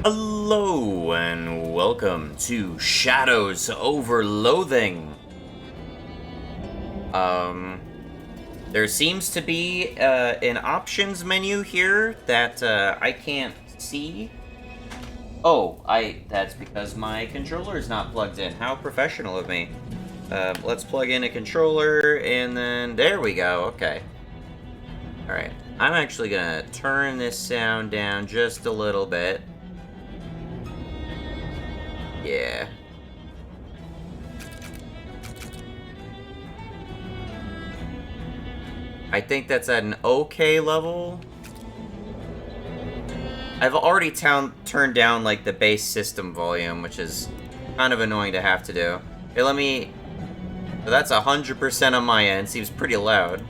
Hello and welcome to Shadows over Loathing. There seems to be an options menu here that I can't see. Oh, that's because my controller is not plugged in. How professional of me. Let's plug in a controller and then there we go. Okay. Alright. I'm actually gonna turn this sound down just a little bit. Yeah. I think that's at an okay level. I've already turned down, like, the base system volume, which is kind of annoying to have to do. Okay, let me... So that's 100% on my end. Seems pretty loud.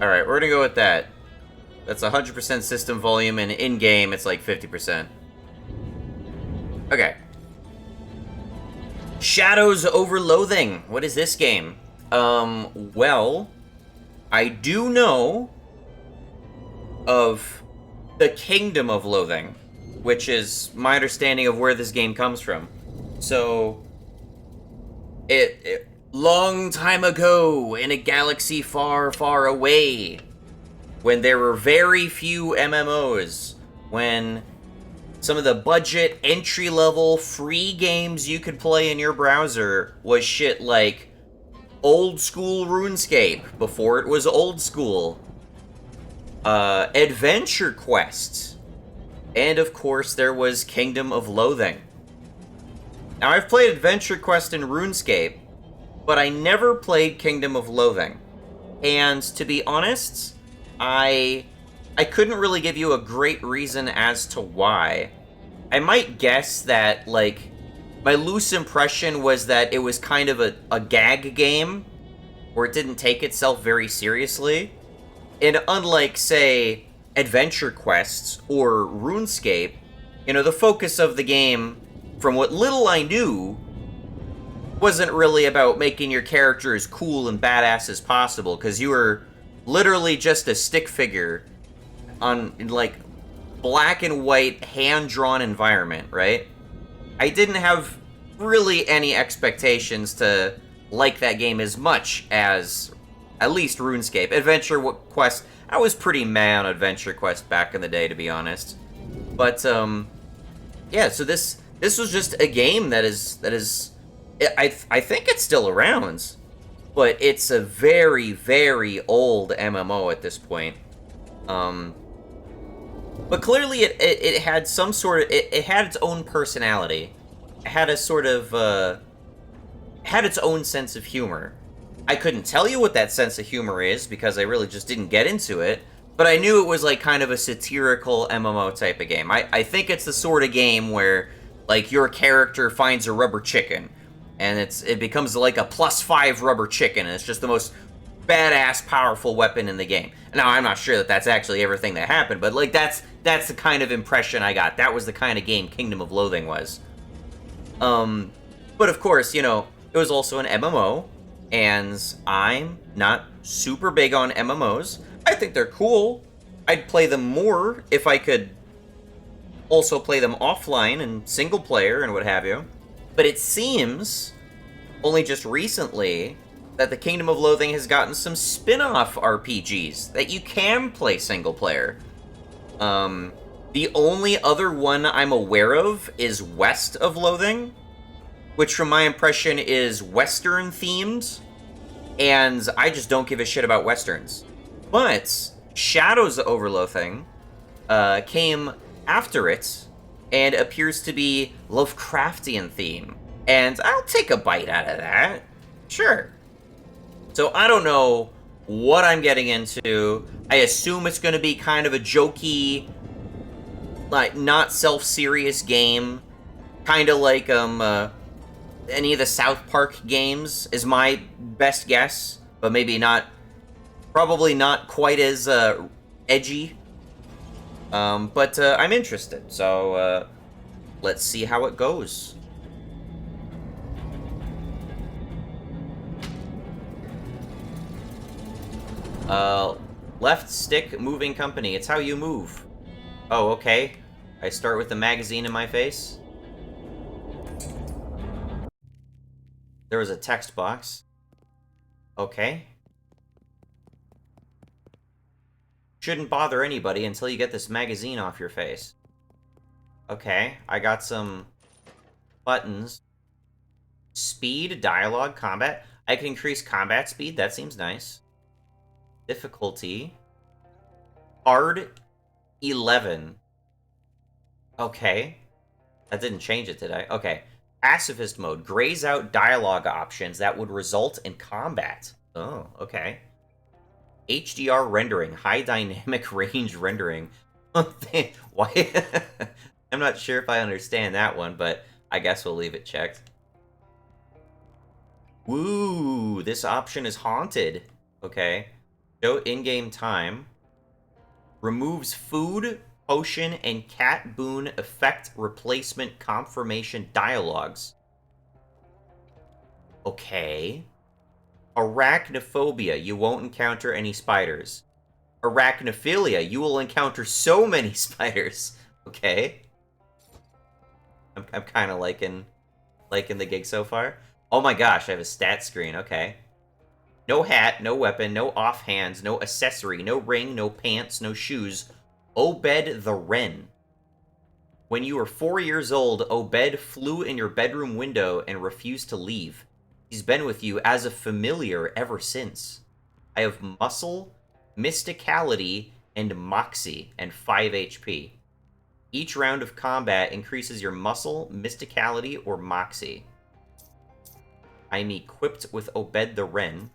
Alright, we're gonna go with that. That's 100% system volume, and in-game, it's like 50%. Okay. Shadows over Loathing. What is this game? Well, I do know of the Kingdom of Loathing, which is my understanding of where this game comes from. So, long time ago, in a galaxy far, far away, when there were very few MMOs, when some of the budget, entry-level, free games you could play in your browser was shit like old-school RuneScape, before it was old school, Adventure Quest, and of course there was Kingdom of Loathing. Now, I've played Adventure Quest and RuneScape, but I never played Kingdom of Loathing. And to be honest, I couldn't really give you a great reason as to why. I might guess that, like, my loose impression was that it was kind of a gag game, where it didn't take itself very seriously. And unlike, say, Adventure Quests or RuneScape, you know, the focus of the game, from what little I knew, wasn't really about making your character as cool and badass as possible, because you were literally just a stick figure in, like, black and white, hand-drawn environment, right? I didn't have really any expectations to like that game as much as at least RuneScape. Adventure Quest, I was pretty meh on Adventure Quest back in the day, to be honest. But, yeah, so this was just a game that is I think it's still around, but it's a very, very old MMO at this point. But clearly it had some sort of, it had its own personality. It had a sort of, had its own sense of humor. I couldn't tell you what that sense of humor is, because I really just didn't get into it, but I knew it was like kind of a satirical MMO type of game. I think it's the sort of game where, like, your character finds a rubber chicken, and it becomes like a +5 rubber chicken, and it's just the most badass, powerful weapon in the game. Now, I'm not sure that that's actually everything that happened, but, like, that's the kind of impression I got. That was the kind of game Kingdom of Loathing was. But of course, you know, it was also an MMO, and I'm not super big on MMOs. I think they're cool. I'd play them more if I could also play them offline and single player and what have you. But it seems, only just recently, that the Kingdom of Loathing has gotten some spin-off RPGs that you can play single player. The only other one I'm aware of is West of Loathing, which from my impression is Western themed, and I just don't give a shit about Westerns. But Shadows over Loathing came after it, and appears to be Lovecraftian theme. And I'll take a bite out of that. Sure. So I don't know what I'm getting into. I assume it's going to be kind of a jokey, like, not self-serious game. Kind of like any of the South Park games is my best guess. But maybe not, probably not quite as edgy. But I'm interested, so let's see how it goes. Uh, left stick moving company. It's how you move. Oh, okay. I start with the magazine in my face. There was a text box. Okay. Shouldn't bother anybody until you get this magazine off your face. Okay, I got some buttons. Speed, dialogue, combat. I can increase combat speed. That seems nice. Difficulty. Hard 11. Okay. That didn't change it, did I? Okay. Pacifist mode. Grays out dialogue options that would result in combat. Oh, okay. HDR rendering. High dynamic range rendering. Why? I'm not sure if I understand that one, but I guess we'll leave it checked. Woo! This option is haunted. Okay. Show in-game time. Removes food, potion, and cat boon effect replacement confirmation dialogues. Okay. Arachnophobia. You won't encounter any spiders. Arachnophilia. You will encounter so many spiders. Okay. I'm kind of liking the gig so far. Oh my gosh, I have a stat screen. Okay. No hat, no weapon, no offhands, no accessory, no ring, no pants, no shoes. Obed the Wren. When you were 4 years old, Obed flew in your bedroom window and refused to leave. He's been with you as a familiar ever since. I have muscle, mysticality, and moxie, and 5 HP. Each round of combat increases your muscle, mysticality, or moxie. I'm equipped with Obed the Wren.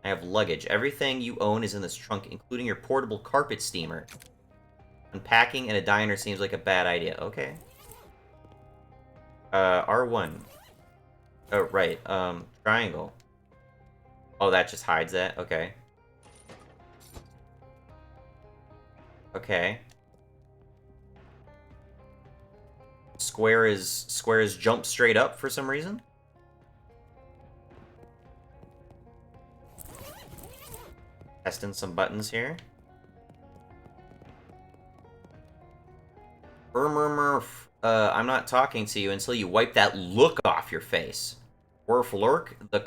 I have luggage. Everything you own is in this trunk, including your portable carpet steamer. Unpacking in a diner seems like a bad idea. Okay. R1. Oh, right. Triangle. Oh, that just hides that? Okay. Okay. Square is jump straight up for some reason? Testing some buttons here. Murph. I'm not talking to you until you wipe that look off your face. Worf Lurk, the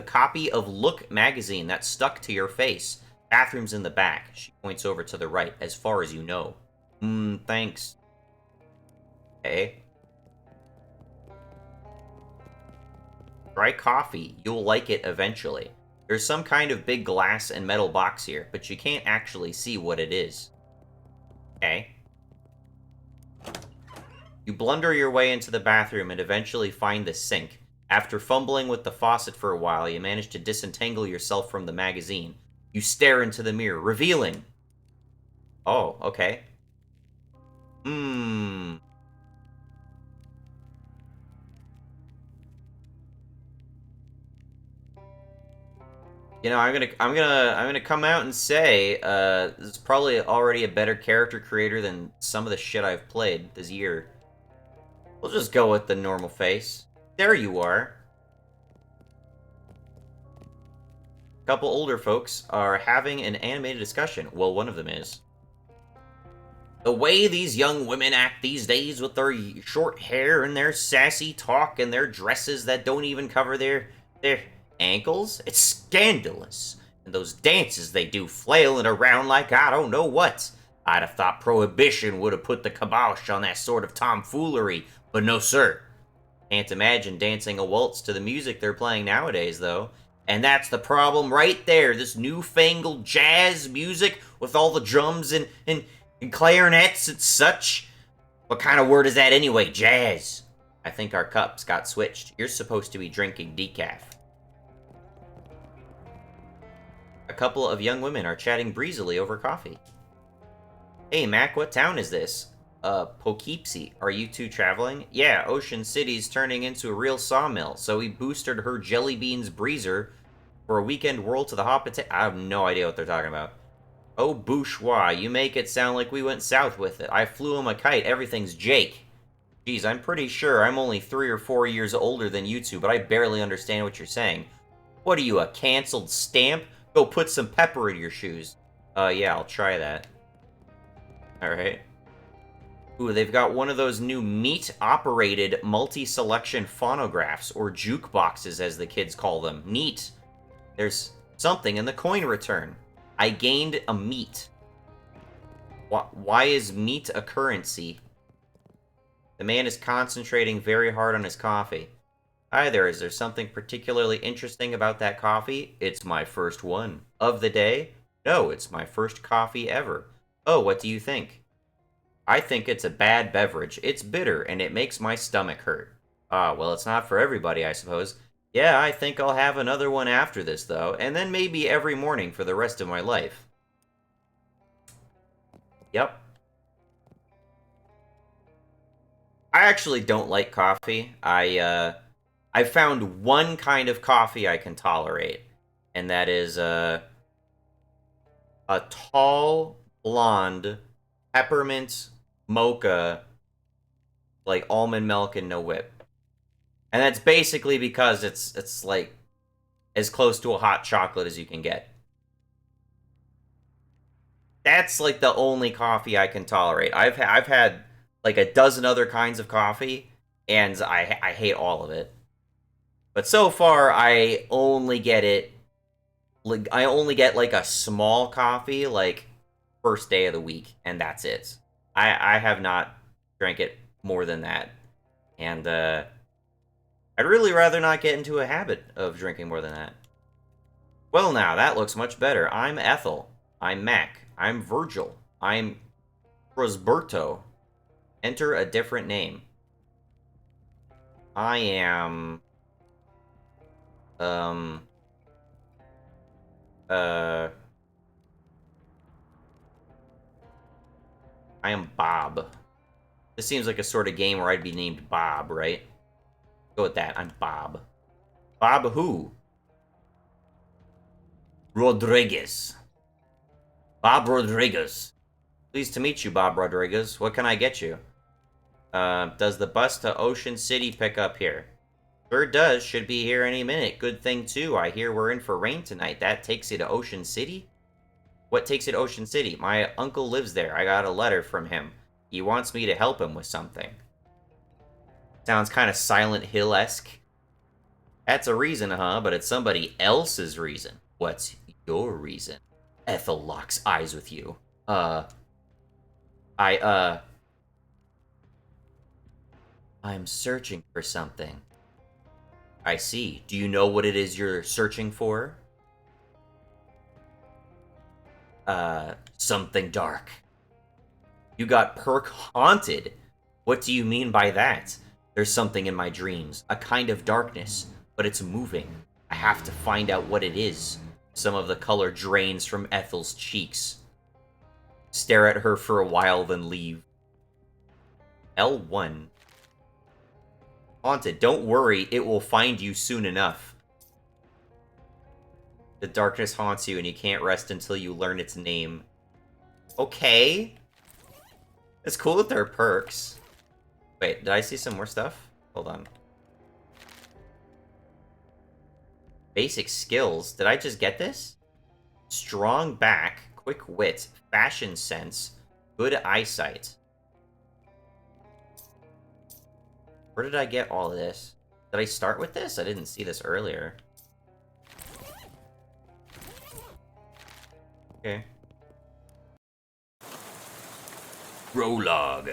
copy of Look magazine that stuck to your face. Bathroom's in the back. She points over to the right, as far as you know. Thanks. Okay. Try coffee. You'll like it eventually. There's some kind of big glass and metal box here, but you can't actually see what it is. Okay. You blunder your way into the bathroom and eventually find the sink. After fumbling with the faucet for a while, you manage to disentangle yourself from the magazine. You stare into the mirror, revealing... Oh, okay. You know, I'm gonna come out and say, this is probably already a better character creator than some of the shit I've played this year. We'll just go with the normal face. There you are. A couple older folks are having an animated discussion. Well, one of them is. The way these young women act these days with their short hair and their sassy talk and their dresses that don't even cover their ankles, it's scandalous. And those dances they do, flailing around like I don't know what. I'd have thought Prohibition would have put the kibosh on that sort of tomfoolery, but no sir. Can't imagine dancing a waltz to the music they're playing nowadays, though. And that's the problem right there, this newfangled jazz music with all the drums and clarinets and such. What kind of word is that anyway, jazz? I think our cups got switched. You're supposed to be drinking decaf. A couple of young women are chatting breezily over coffee. Hey, Mac, what town is this? Poughkeepsie. Are you two traveling? Yeah, Ocean City's turning into a real sawmill, so we boosted her Jelly Beans Breezer for a weekend whirl to the hot potato. I have no idea what they're talking about. Oh, bourgeois, you make it sound like we went south with it. I flew him a kite, everything's Jake. Geez, I'm pretty sure I'm only 3 or 4 years older than you two, but I barely understand what you're saying. What are you, a canceled stamp? Go put some pepper in your shoes. Yeah, I'll try that. Alright. Ooh, they've got one of those new meat-operated multi-selection phonographs, or jukeboxes as the kids call them. Neat. There's something in the coin return. I gained a meat. Why is meat a currency? The man is concentrating very hard on his coffee. Hi there, is there something particularly interesting about that coffee? It's my first one. Of the day? No, it's my first coffee ever. Oh, what do you think? I think it's a bad beverage. It's bitter, and it makes my stomach hurt. Ah, well, it's not for everybody, I suppose. Yeah, I think I'll have another one after this, though, and then maybe every morning for the rest of my life. Yep. I actually don't like coffee. I found one kind of coffee I can tolerate, and that is a tall, blonde, peppermint mocha, like almond milk and no whip. And that's basically because it's like as close to a hot chocolate as you can get. That's like the only coffee I can tolerate. I've had like a dozen other kinds of coffee, and I hate all of it. But so far, I only get it. Like I only get like a small coffee, like first day of the week, and that's it. I have not drank it more than that, and I'd really rather not get into a habit of drinking more than that. Well, now that looks much better. I'm Ethel. I'm Mac. I'm Virgil. I'm Rosberto. Enter a different name. I am uh I am Bob. This seems like a sort of game where I'd be named Bob, right? Go with that. I'm Bob. Bob who? Rodriguez. Bob Rodriguez. Pleased to meet you, Bob Rodriguez. What can I get you? Does the bus to Ocean City pick up here? Sure does. Should be here any minute. Good thing, too. I hear we're in for rain tonight. That takes you to Ocean City? What takes you to Ocean City? My uncle lives there. I got a letter from him. He wants me to help him with something. Sounds kind of Silent Hill-esque. That's a reason, huh? But it's somebody else's reason. What's your reason? Ethel locks eyes with you. I'm searching for something. I see. Do you know what it is you're searching for? Something dark. You got perk haunted. What do you mean by that? There's something in my dreams. A kind of darkness. But it's moving. I have to find out what it is. Some of the color drains from Ethel's cheeks. Stare at her for a while, then leave. L1. Haunted. Don't worry, it will find you soon enough. The darkness haunts you, and you can't rest until you learn its name. Okay. It's cool that there are perks. Wait, did I see some more stuff? Hold on. Basic skills. Did I just get this? Strong back, quick wit, fashion sense, good eyesight. Where did I get all of this? Did I start with this? I didn't see this earlier. Okay. Prologue.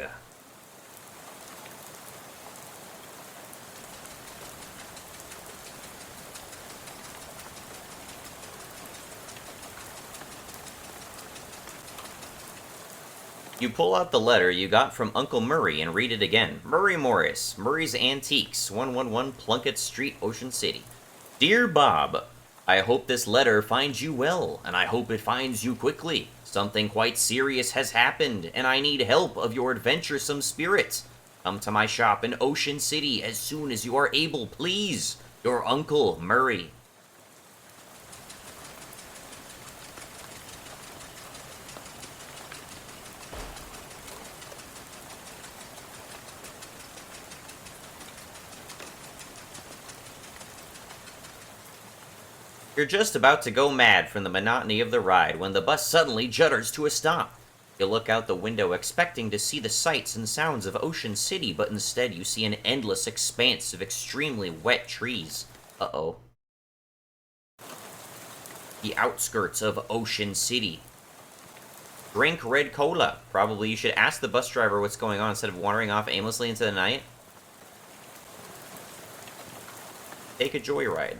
You pull out the letter you got from Uncle Murray and read it again. Murray Morris, Murray's Antiques, 111 Plunkett Street, Ocean City. Dear Bob, I hope this letter finds you well, and I hope it finds you quickly. Something quite serious has happened, and I need help of your adventuresome spirit. Come to my shop in Ocean City as soon as you are able, please. Your Uncle Murray. You're just about to go mad from the monotony of the ride when the bus suddenly judders to a stop. You look out the window expecting to see the sights and sounds of Ocean City, but instead you see an endless expanse of extremely wet trees. Uh-oh. The outskirts of Ocean City. Drink red cola. Probably you should ask the bus driver what's going on instead of wandering off aimlessly into the night. Take a joyride.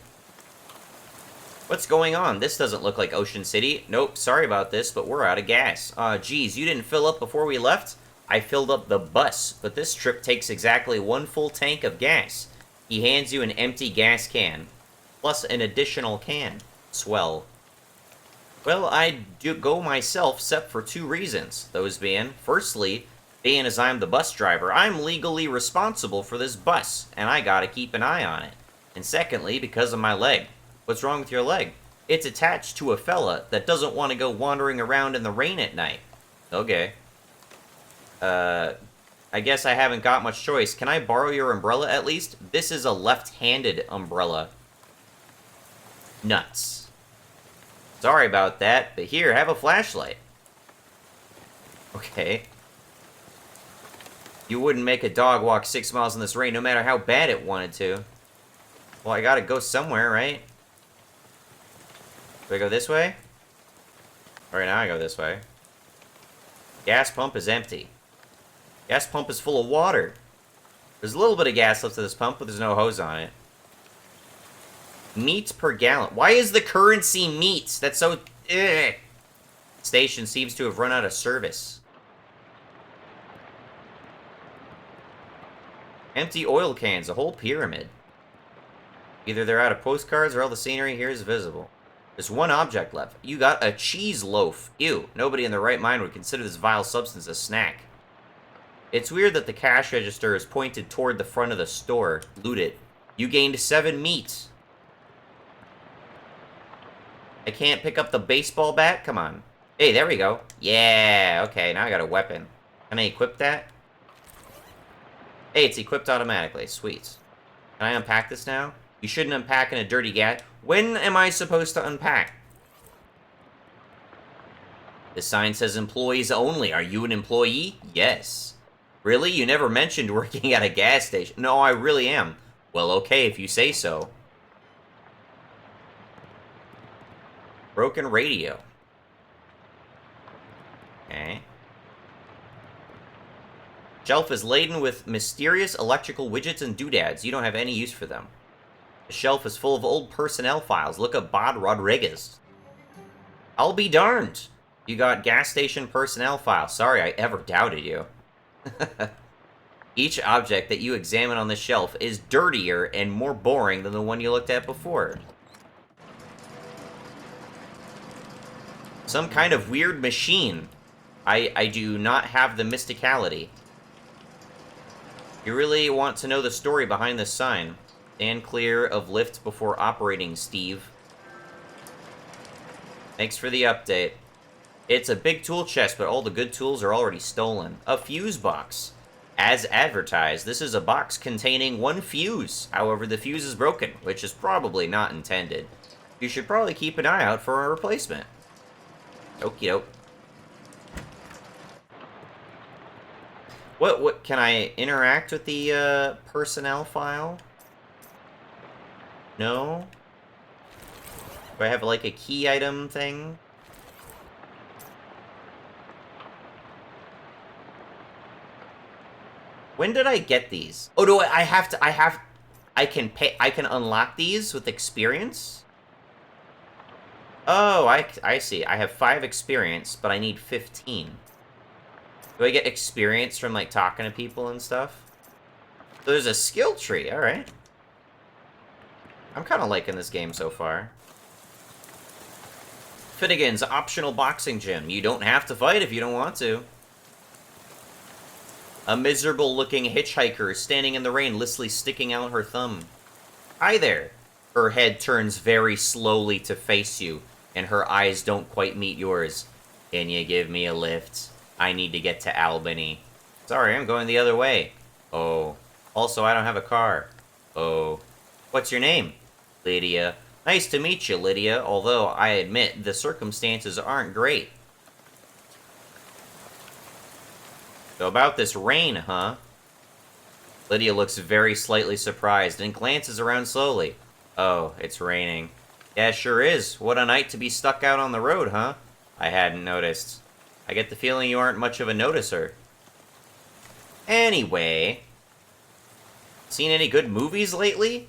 What's going on? This doesn't look like Ocean City. Nope, sorry about this, but we're out of gas. Geez, you didn't fill up before we left? I filled up the bus, but this trip takes exactly 1 full tank of gas. He hands you an empty gas can, plus an additional can. Swell. Well, I'd go myself, except for 2 reasons. Those being, firstly, being as I'm the bus driver, I'm legally responsible for this bus, and I gotta keep an eye on it. And secondly, because of my leg. What's wrong with your leg? It's attached to a fella that doesn't want to go wandering around in the rain at night. Okay. I guess I haven't got much choice. Can I borrow your umbrella at least? This is a left-handed umbrella. Nuts. Sorry about that, but here, have a flashlight. Okay. You wouldn't make a dog walk 6 miles in this rain no matter how bad it wanted to. Well, I gotta go somewhere, right? Do I go this way? Alright, now I go this way. Gas pump is empty. Gas pump is full of water. There's a little bit of gas left to this pump, but there's no hose on it. Meat per gallon. Why is the currency meat? That's so... Ugh. Station seems to have run out of service. Empty oil cans, a whole pyramid. Either they're out of postcards or all the scenery here is visible. There's 1 object left. You got a cheese loaf. Ew, nobody in their right mind would consider this vile substance a snack. It's weird that the cash register is pointed toward the front of the store. Loot it. You gained 7 meat. I can't pick up the baseball bat? Come on. Hey, there we go. Yeah, okay, now I got a weapon. Can I equip that? Hey, it's equipped automatically. Sweet. Can I unpack this now? You shouldn't unpack in a dirty gat. When am I supposed to unpack? The sign says employees only. Are you an employee? Yes. Really? You never mentioned working at a gas station. No, I really am. Well, okay, if you say so. Broken radio. Okay. Shelf is laden with mysterious electrical widgets and doodads. You don't have any use for them. The shelf is full of old personnel files. Look up Bod Rodriguez. I'll be darned. You got gas station personnel files. Sorry I ever doubted you. Each object that you examine on the shelf is dirtier and more boring than the one you looked at before. Some kind of weird machine. I do not have the mysticality. You really want to know the story behind this sign. Stand clear of lift before operating, Steve. Thanks for the update. It's a big tool chest, but all the good tools are already stolen. A fuse box. As advertised, this is a box containing 1 fuse. However, the fuse is broken, which is probably not intended. You should probably keep an eye out for a replacement. Okie doke. What, can I interact with the, personnel file? No? Do I have, like, a key item thing? When did I get these? Oh, do I have to, I can unlock these with experience? Oh, I see. I have 5 experience, but I need 15. Do I get experience from, like, talking to people and stuff? So there's a skill tree, alright. I'm kind of liking this game so far. Finnegan's optional boxing gym. You don't have to fight if you don't want to. A miserable-looking hitchhiker is standing in the rain, listlessly sticking out her thumb. Hi there. Her head turns very slowly to face you, and her eyes don't quite meet yours. Can you give me a lift? I need to get to Albany. Sorry, I'm going the other way. Oh. Also, I don't have a car. Oh. What's your name? Lydia. Nice to meet you, Lydia, although I admit the circumstances aren't great. So about this rain, huh? Lydia looks very slightly surprised and glances around slowly. Oh, it's raining. Yeah, sure is. What a night to be stuck out on the road, huh? I hadn't noticed. I get the feeling you aren't much of a noticer. Anyway, seen any good movies lately?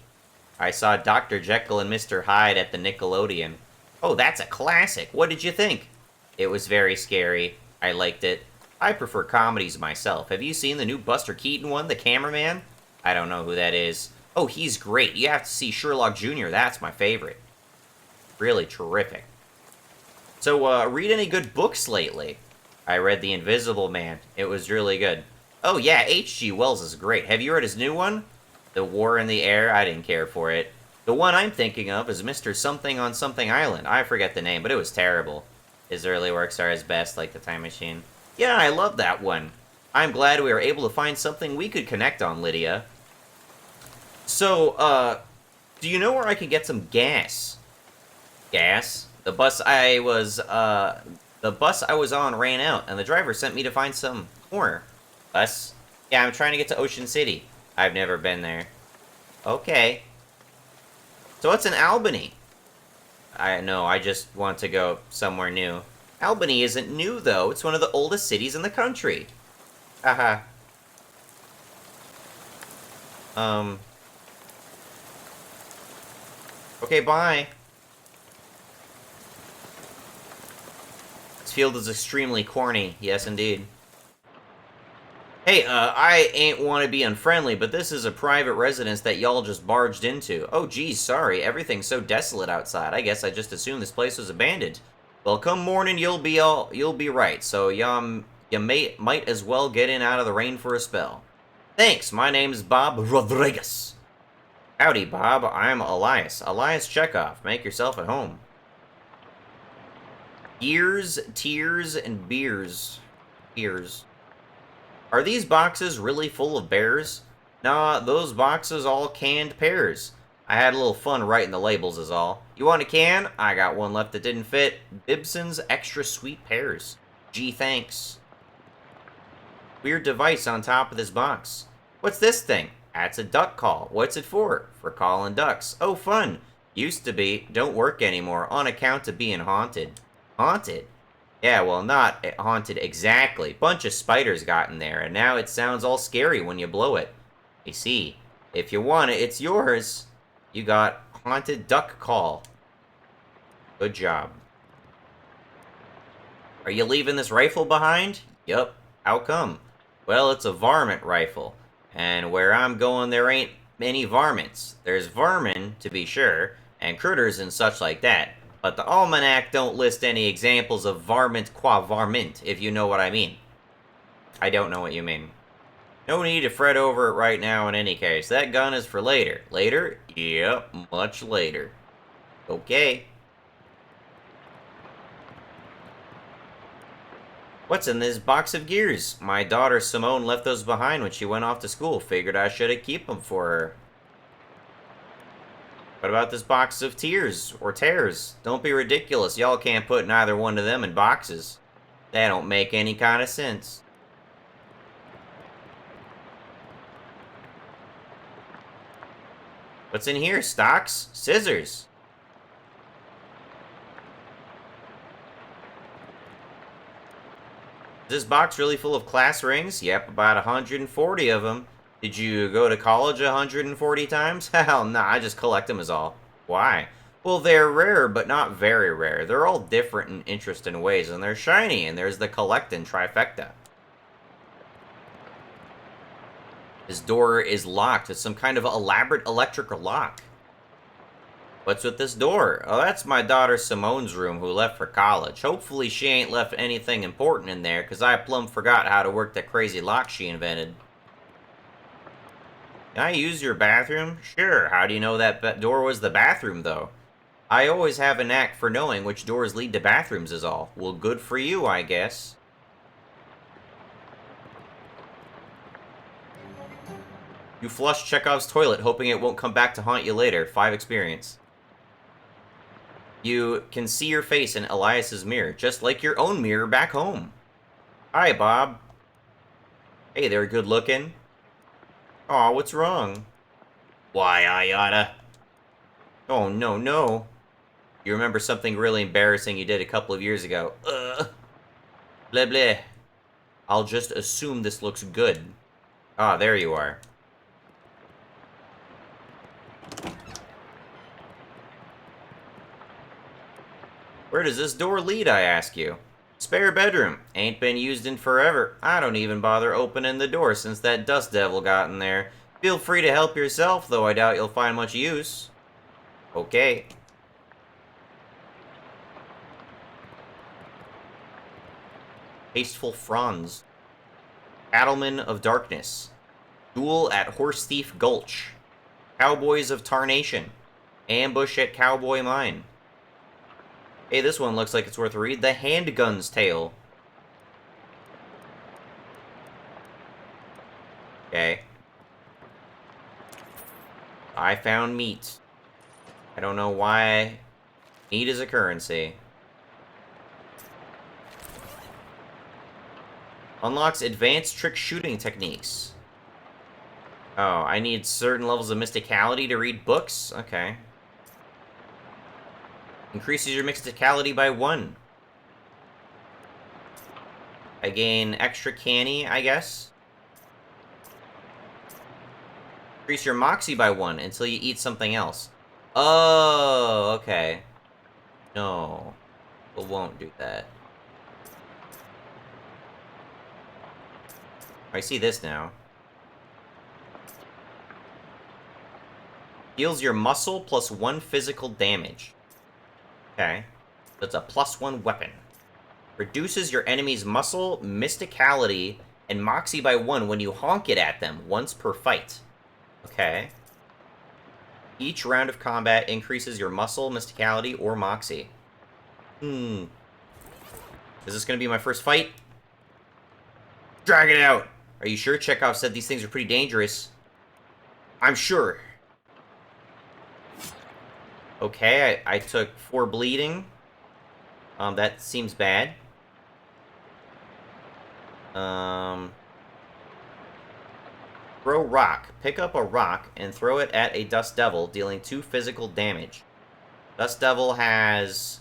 I saw Dr. Jekyll and Mr. Hyde at the Nickelodeon. Oh, that's a classic. What did you think? It was very scary. I liked it. I prefer comedies myself. Have you seen the new Buster Keaton one, The Cameraman? I don't know who that is. Oh, he's great. You have to see Sherlock Jr. That's my favorite. Really terrific. So, read any good books lately? I read The Invisible Man. It was really good. Oh yeah, H.G. Wells is great. Have you read his new one? The War in the Air? I didn't care for it. The one I'm thinking of is Mr. Something on Something Island. I forget the name, but it was terrible. His early works are his best, like The Time Machine. Yeah, I love that one. I'm glad we were able to find something we could connect on, Lydia. So, do you know where I can get some gas? Gas? The bus I was on ran out, and the driver sent me to find some more. Bus? Yeah, I'm trying to get to Ocean City. I've never been there. Okay. So what's in Albany? I know, I just want to go somewhere new. Albany isn't new, though. It's one of the oldest cities in the country. Haha. Okay, bye. This field is extremely corny. Yes, indeed. Hey, I ain't want to be unfriendly, but this is a private residence that y'all just barged into. Oh, geez, sorry. Everything's so desolate outside. I guess I just assumed this place was abandoned. Well, come morning, you'll be right. So, you might as well get in out of the rain for a spell. Thanks. My name's Bob Rodriguez. Howdy, Bob. I'm Elias. Elias Chekhov. Make yourself at home. Ears, tears, and beers. Ears. Are these boxes really full of bears? Nah, those boxes all canned pears. I had a little fun writing the labels is all. You want a can? I got one left that didn't fit. Bibson's Extra Sweet Pears. Gee, thanks. Weird device on top of this box. What's this thing? That's a duck call. What's it for? For calling ducks. Oh, fun. Used to be. Don't work anymore on account of being haunted. Haunted? Yeah, well, not haunted exactly. Bunch of spiders got in there, and now it sounds all scary when you blow it. You see, if you want it, it's yours. You got Haunted Duck Call. Good job. Are you leaving this rifle behind? Yup. How come? Well, it's a varmint rifle. And where I'm going, there ain't many varmints. There's vermin, to be sure, and critters and such like that. But the almanac don't list any examples of varmint qua varmint, if you know what I mean. I don't know what you mean. No need to fret over it right now in any case. That gun is for later. Later? Yep, much later. Okay. What's in this box of gears? My daughter Simone left those behind when she went off to school. Figured I should keep them for her. What about this box of tears, or tears? Don't be ridiculous, y'all can't put neither one of them in boxes. That don't make any kind of sense. What's in here, stocks? Scissors. Is this box really full of class rings? Yep, about 140 of them. Did you go to college 140 times? Hell nah, I just collect them is all. Why? Well, they're rare, but not very rare. They're all different in interesting ways, and they're shiny, and there's the collectin' trifecta. This door is locked. It's some kind of elaborate electrical lock. What's with this door? Oh, that's my daughter Simone's room who left for college. Hopefully she ain't left anything important in there, because I plumb forgot how to work that crazy lock she invented. Can I use your bathroom? Sure. How do you know that door was the bathroom, though? I always have a knack for knowing which doors lead to bathrooms is all. Well, good for you, I guess. You flush Chekhov's toilet, hoping it won't come back to haunt you later. 5 experience. You can see your face in Elias's mirror, just like your own mirror back home. Hi, Bob. Hey there, good looking. Aw, what's wrong? Why, I oughta... Oh, no, no. You remember something really embarrassing you did a couple of years ago. Bleh bleh. I'll just assume this looks good. Ah, there you are. Where does this door lead, I ask you? Spare bedroom. Ain't been used in forever. I don't even bother opening the door since that dust devil got in there. Feel free to help yourself, though I doubt you'll find much use. Okay. Tasteful Franz. Cattlemen of Darkness. Duel at Horse Thief Gulch. Cowboys of Tarnation. Ambush at Cowboy Mine. Hey, this one looks like it's worth a read. The Handgun's Tale. Okay. I found meat. I don't know why meat is a currency. Unlocks advanced trick shooting techniques. Oh, I need certain levels of mysticality to read books? Okay. Increases your mysticality by 1. I gain extra canny, I guess. Increase your moxie by 1 until you eat something else. Oh, okay. No. It won't do that. I see this now. Heals your muscle plus 1 physical damage. Okay. That's a +1 weapon. Reduces your enemy's muscle, mysticality, and moxie by 1 when you honk it at them once per fight. Okay. Each round of combat increases your muscle, mysticality, or moxie. Is this gonna be my first fight? Drag it out! Are you sure? Chekhov said these things are pretty dangerous. I'm sure. Okay, I took 4 bleeding. That seems bad. Throw rock. Pick up a rock and throw it at a Dust Devil, dealing 2 physical damage. Dust Devil has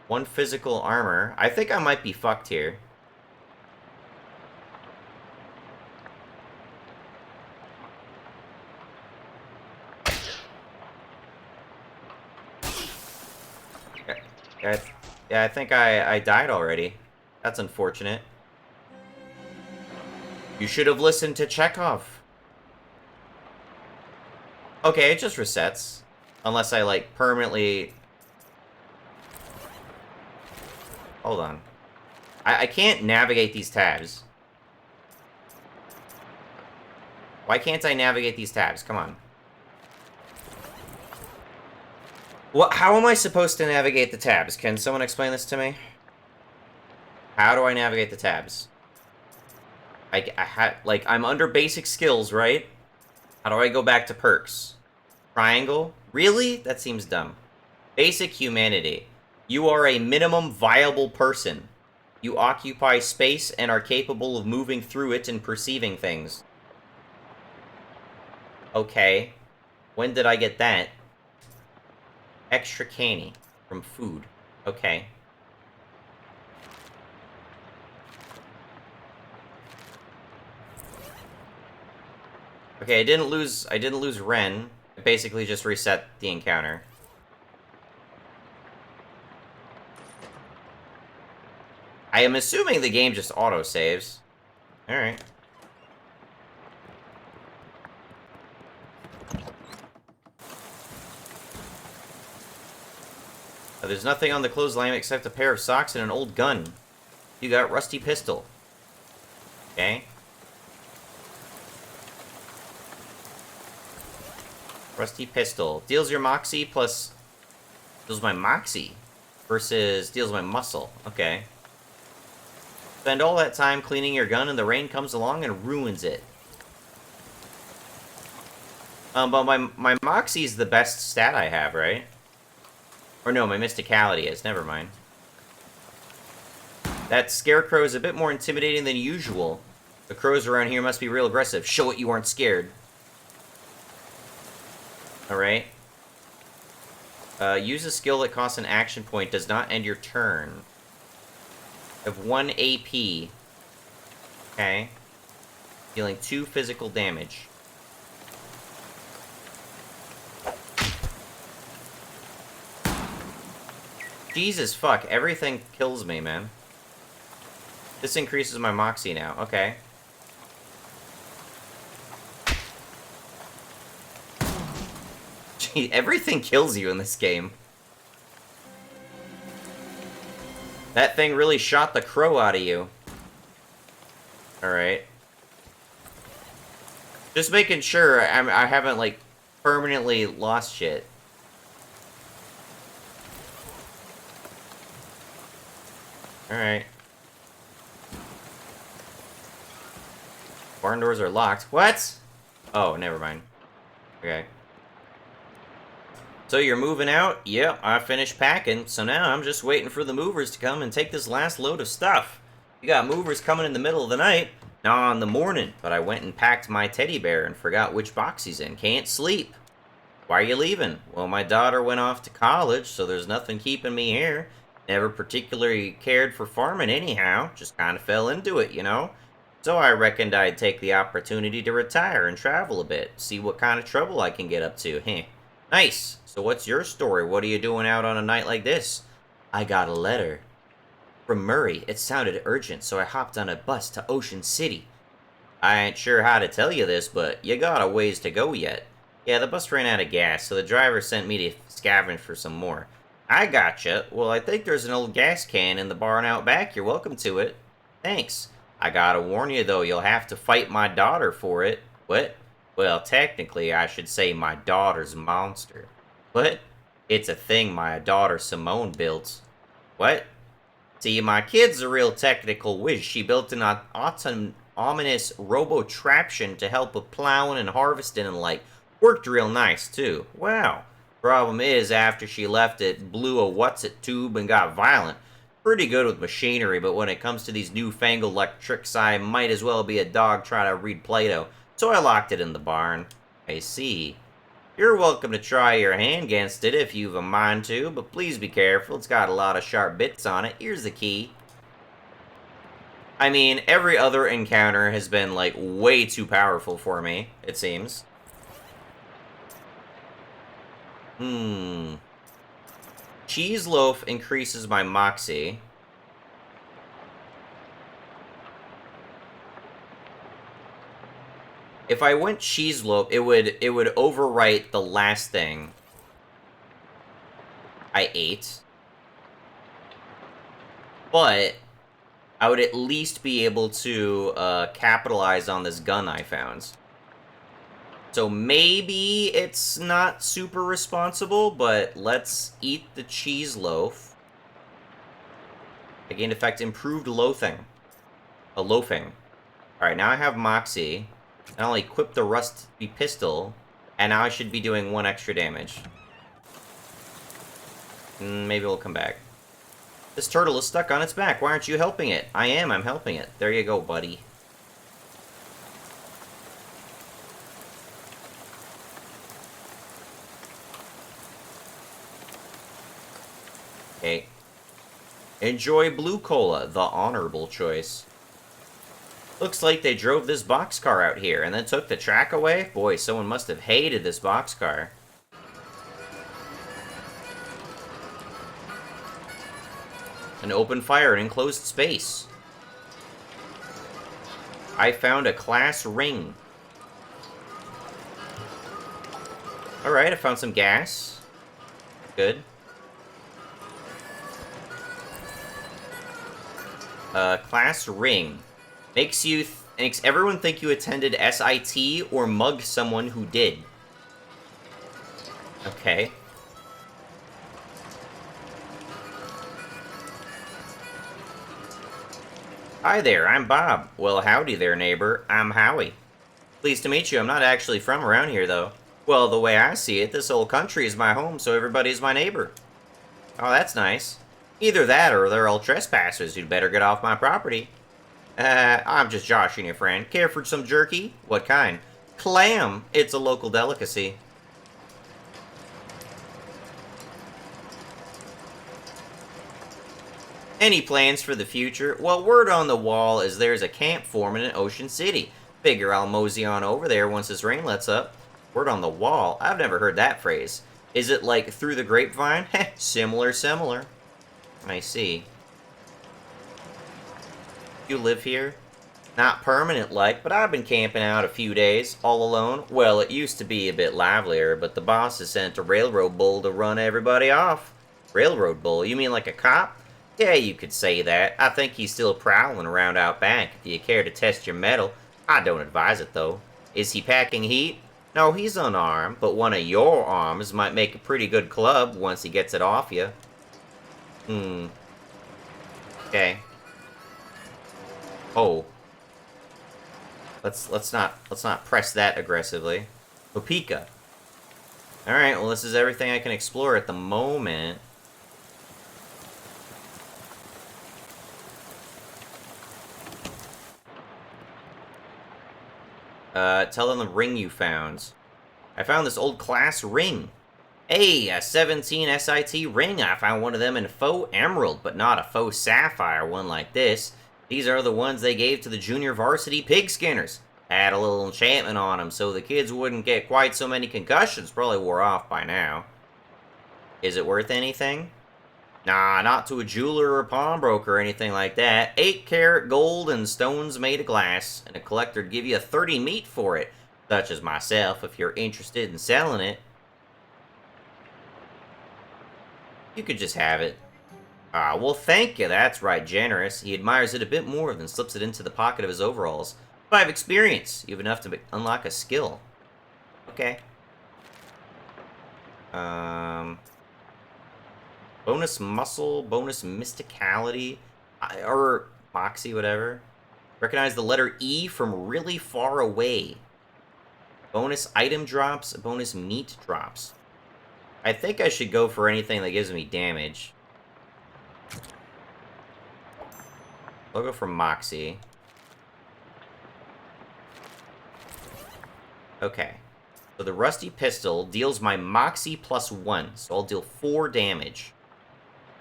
1 physical armor. I think I might be fucked here. Yeah, I think I died already. That's unfortunate. You should have listened to Chekhov. Okay, it just resets. Unless I, like, permanently... Hold on. I can't navigate these tabs. Why can't I navigate these tabs? Come on. How am I supposed to navigate the tabs? Can someone explain this to me? How do I navigate the tabs? I'm under basic skills, right? How do I go back to perks? Triangle? Really? That seems dumb. Basic humanity. You are a minimum viable person. You occupy space and are capable of moving through it and perceiving things. Okay. When did I get that? Extra canny from food. Okay. Okay, I didn't lose Ren. I basically just reset the encounter. I am assuming the game just auto-saves. Alright. There's nothing on the clothesline except a pair of socks and an old gun. You got rusty pistol. Okay. Rusty pistol. Deals your moxie plus... Deals my moxie. Versus deals my muscle. Okay. Spend all that time cleaning your gun and the rain comes along and ruins it. But my moxie's the best stat I have, right? Or no, my mysticality is. Never mind. That scarecrow is a bit more intimidating than usual. The crows around here must be real aggressive. Show it you aren't scared. Alright. Use a skill that costs an action point. Does not end your turn. I have 1 AP. Okay. Dealing 2 physical damage. Jesus fuck, everything kills me, man. This increases my moxie now. Okay. Gee, everything kills you in this game. That thing really shot the crow out of you. Alright. Just making sure I haven't, like, permanently lost shit. Alright. Barn doors are locked. What? Oh, never mind. Okay. So you're moving out? Yep, I finished packing, so now I'm just waiting for the movers to come and take this last load of stuff. You got movers coming in the middle of the night, nah, in the morning, but I went and packed my teddy bear and forgot which box he's in. Can't sleep. Why are you leaving? Well, my daughter went off to college, so there's nothing keeping me here. Never particularly cared for farming anyhow, just kind of fell into it, you know? So I reckoned I'd take the opportunity to retire and travel a bit, see what kind of trouble I can get up to, heh. Nice! So what's your story? What are you doing out on a night like this? I got a letter. From Murray. It sounded urgent, so I hopped on a bus to Ocean City. I ain't sure how to tell you this, but you got a ways to go yet. Yeah, the bus ran out of gas, so the driver sent me to scavenge for some more. I gotcha. Well, I think there's an old gas can in the barn out back. You're welcome to it. Thanks. I gotta warn you, though, you'll have to fight my daughter for it. What? Well, technically, I should say my daughter's monster. What? It's a thing my daughter Simone built. What? See, my kid's a real technical whiz. She built an ominous robo-traption to help with plowing and harvesting and, like, worked real nice, too. Wow. Problem is, after she left, it blew a what's-it tube and got violent. Pretty good with machinery, but when it comes to these newfangled electrics, I might as well be a dog trying to read Plato. So I locked it in the barn. I see. You're welcome to try your hand against it if you've a mind to, but please be careful. It's got a lot of sharp bits on it. Here's the key. I mean, every other encounter has been, like, way too powerful for me, it seems. Cheese loaf increases my moxie. If I went cheese loaf, it would overwrite the last thing I ate. But I would at least be able to capitalize on this gun I found. So maybe it's not super responsible, but let's eat the cheese loaf. I gained effect improved loathing. Loafing. Alright, now I have moxie. I'll equip the rusty pistol, and now I should be doing 1 extra damage. Maybe we'll come back. This turtle is stuck on its back. Why aren't you helping it? I'm helping it. There you go, buddy. Okay. Enjoy Blue Cola, the honorable choice. Looks like they drove this boxcar out here and then took the track away. Boy, someone must have hated this boxcar. An open fire in enclosed space. I found a class ring. Alright, I found some gas. Good. Class ring. Makes everyone think you attended SIT or mugged someone who did. Okay. Hi there, I'm Bob. Well, howdy there, neighbor. I'm Howie. Pleased to meet you. I'm not actually from around here, though. Well, the way I see it, this whole country is my home, so everybody's my neighbor. Oh, that's nice. Either that or they're all trespassers who'd better get off my property. I'm just joshing you, friend. Care for some jerky? What kind? Clam. It's a local delicacy. Any plans for the future? Well, word on the wall is there's a camp forming in Ocean City. Figure I'll mosey on over there once this rain lets up. Word on the wall? I've never heard that phrase. Is it like through the grapevine? Heh, similar. I see. You live here? Not permanent like, but I've been camping out a few days, all alone. Well, it used to be a bit livelier, but the boss has sent a railroad bull to run everybody off. Railroad bull? You mean like a cop? Yeah, you could say that. I think he's still prowling around out back. If you care to test your mettle, I don't advise it, though. Is he packing heat? No, he's unarmed, but one of your arms might make a pretty good club once he gets it off you. Okay. Oh. Let's not press that aggressively. Topeka. Alright, well this is everything I can explore at the moment. Tell them the ring you found. I found this old class ring. Hey, a 17 SIT ring. I found one of them in faux emerald, but not a faux sapphire one like this. These are the ones they gave to the junior varsity pig skinners. Had a little enchantment on them so the kids wouldn't get quite so many concussions. Probably wore off by now. Is it worth anything? Nah, not to a jeweler or a pawnbroker or anything like that. 8-carat gold and stones made of glass, and a collector'd give you a 30 meat for it, such as myself, if you're interested in selling it. You could just have it. Ah, well thank you, that's right, generous. He admires it a bit more than slips it into the pocket of his overalls. 5 experience, you have enough to unlock a skill. Okay. Bonus muscle, bonus mysticality, or moxie, whatever. Recognize the letter E from really far away. Bonus item drops, bonus meat drops. I think I should go for anything that gives me damage. I'll go for moxie. Okay. So the rusty pistol deals my moxie +1, so I'll deal 4 damage.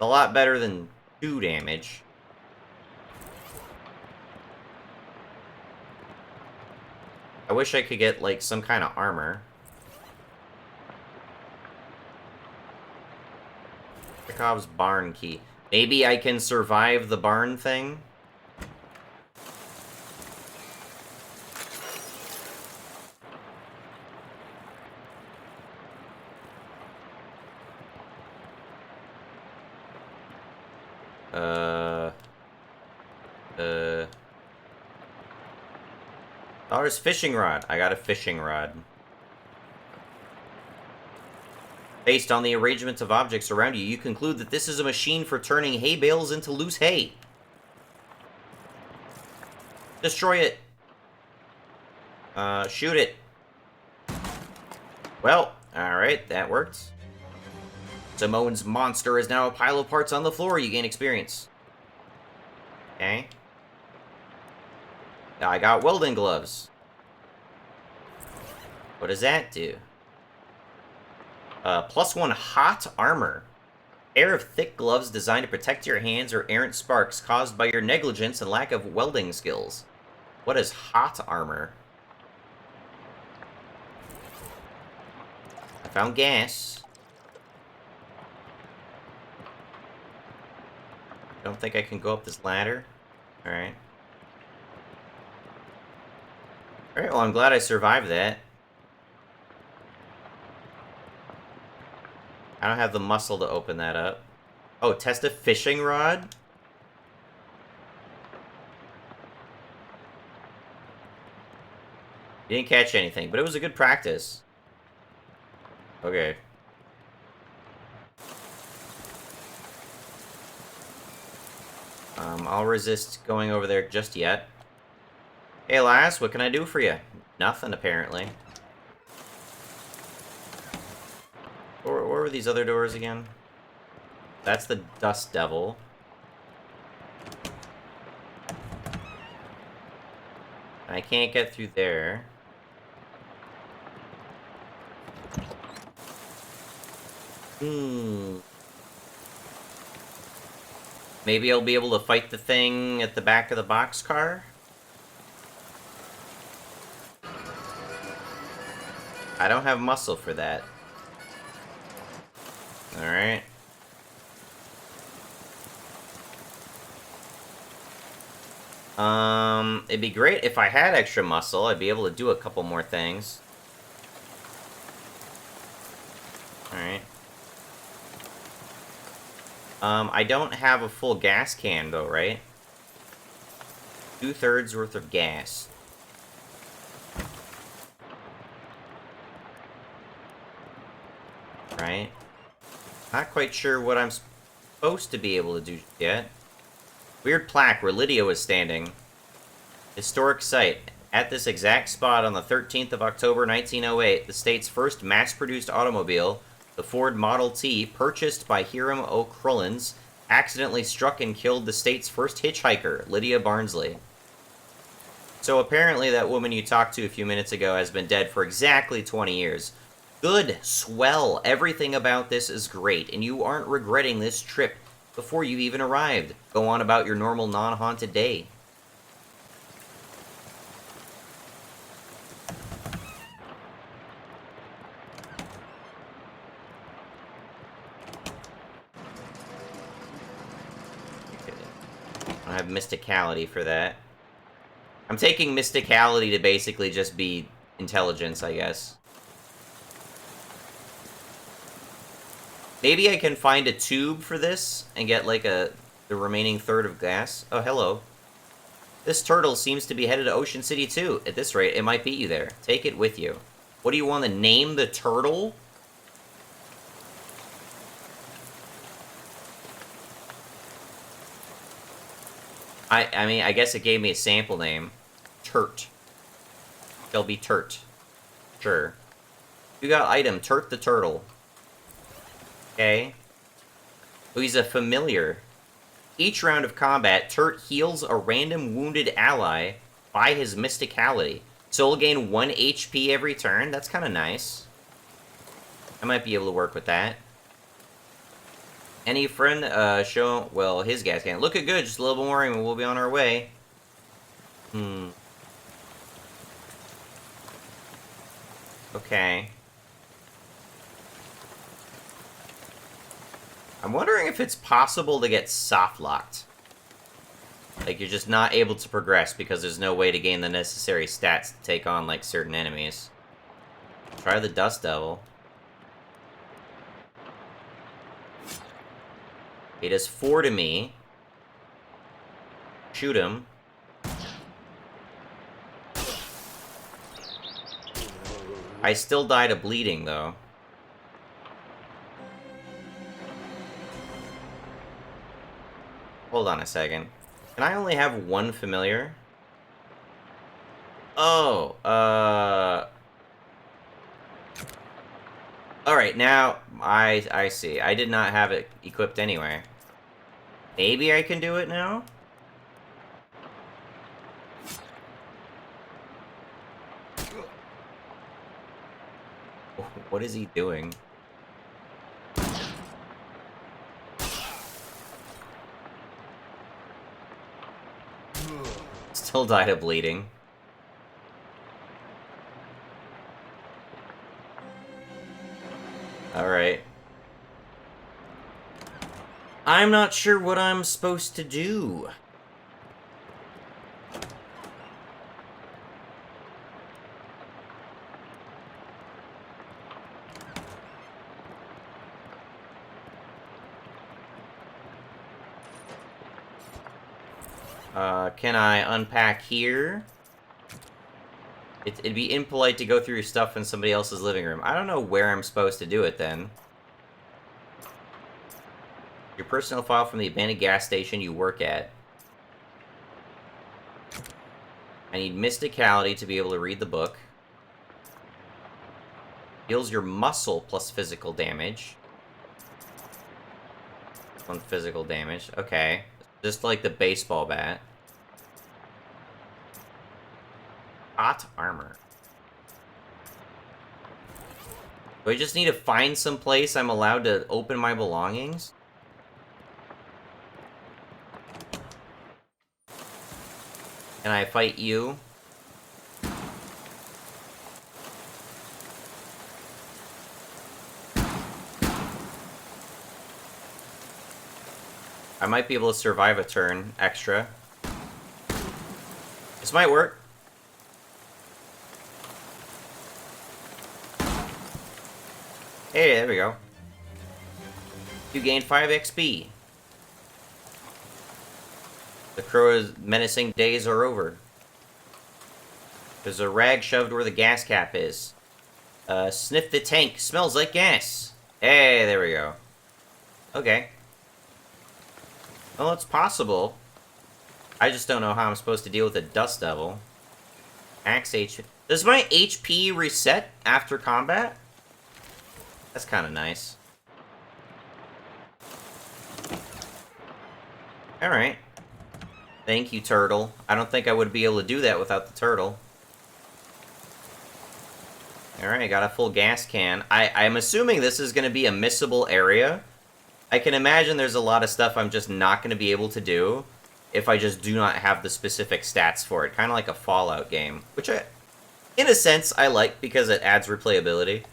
A lot better than 2 damage. I wish I could get, like, some kind of armor. Chekhov's barn key. Maybe I can survive the barn thing? Oh, there's fishing rod. I got a fishing rod. Based on the arrangement of objects around you, you conclude that this is a machine for turning hay bales into loose hay. Destroy it. Shoot it. Well, alright, that worked. Simone's monster is now a pile of parts on the floor. You gain experience. Okay. I got welding gloves. What does that do? +1 hot armor. Pair of thick gloves designed to protect your hands or errant sparks caused by your negligence and lack of welding skills. What is hot armor? I found gas. I don't think I can go up this ladder. Alright. Alright, well, I'm glad I survived that. I don't have the muscle to open that up. Oh, test a fishing rod? You didn't catch anything, but it was a good practice. Okay. I'll resist going over there just yet. Hey, lass, what can I do for you? Nothing, apparently. Where were these other doors again? That's the Dust Devil. I can't get through there. Maybe I'll be able to fight the thing at the back of the boxcar? I don't have muscle for that. Alright. It'd be great if I had extra muscle. I'd be able to do a couple more things. Alright. I don't have a full gas can, though, right? 2/3 worth of gas. Right? Not quite sure what I'm supposed to be able to do yet. Weird plaque where Lydia was standing. Historic site. At this exact spot on the 13th of October 1908, the state's first mass-produced automobile, the Ford Model T, purchased by Hiram O'Crullins, accidentally struck and killed the state's first hitchhiker, Lydia Barnsley. So apparently that woman you talked to a few minutes ago has been dead for exactly 20 years. Good, swell, everything about this is great, and you aren't regretting this trip before you even arrived. Go on about your normal non-haunted day. I have mysticality for that. I'm taking mysticality to basically just be intelligence, I guess. Maybe I can find a tube for this and get like the remaining third of gas. Oh, hello. This turtle seems to be headed to Ocean City too. At this rate, it might beat you there. Take it with you. What do you want to name the turtle? I mean, I guess it gave me a sample name. Turt. Shall be Turt. Sure. You got item, Turt the turtle. Okay. Oh, he's a familiar. Each round of combat, Turt heals a random wounded ally by his mysticality. So he'll gain 1 HP every turn. That's kind of nice. I might be able to work with that. Any friend, show... Well, his gas can. Looking good. Just a little bit more and we'll be on our way. Okay. I'm wondering if it's possible to get soft-locked. Like, you're just not able to progress because there's no way to gain the necessary stats to take on, like, certain enemies. Try the Dust Devil. He does 4 to me. Shoot him. I still die to bleeding, though. Hold on a second. Can I only have 1 familiar? Oh, Alright, now, I see. I did not have it equipped anyway. Maybe I can do it now? What is he doing? Still died of bleeding. Alright. I'm not sure what I'm supposed to do. Can I unpack here? It'd be impolite to go through your stuff in somebody else's living room. I don't know where I'm supposed to do it, then. Your personal file from the abandoned gas station you work at. I need mysticality to be able to read the book. Heals your muscle plus physical damage. On physical damage. Okay. Just like the baseball bat. Hot armor. Do I just need to find some place I'm allowed to open my belongings? Can I fight you? I might be able to survive a turn extra. This might work. Hey, there we go. You gained 5 XP. The crow's menacing days are over. There's a rag shoved where the gas cap is. Sniff the tank. Smells like gas. Hey, there we go. Okay. Well, it's possible. I just don't know how I'm supposed to deal with a dust devil. Max HP. Does my HP reset after combat? That's kind of nice. Alright. Thank you, turtle. I don't think I would be able to do that without the turtle. Alright, I got a full gas can. I'm assuming this is going to be a missable area. I can imagine there's a lot of stuff I'm just not going to be able to do if I just do not have the specific stats for it. Kind of like a Fallout game. Which, in a sense, I like because it adds replayability.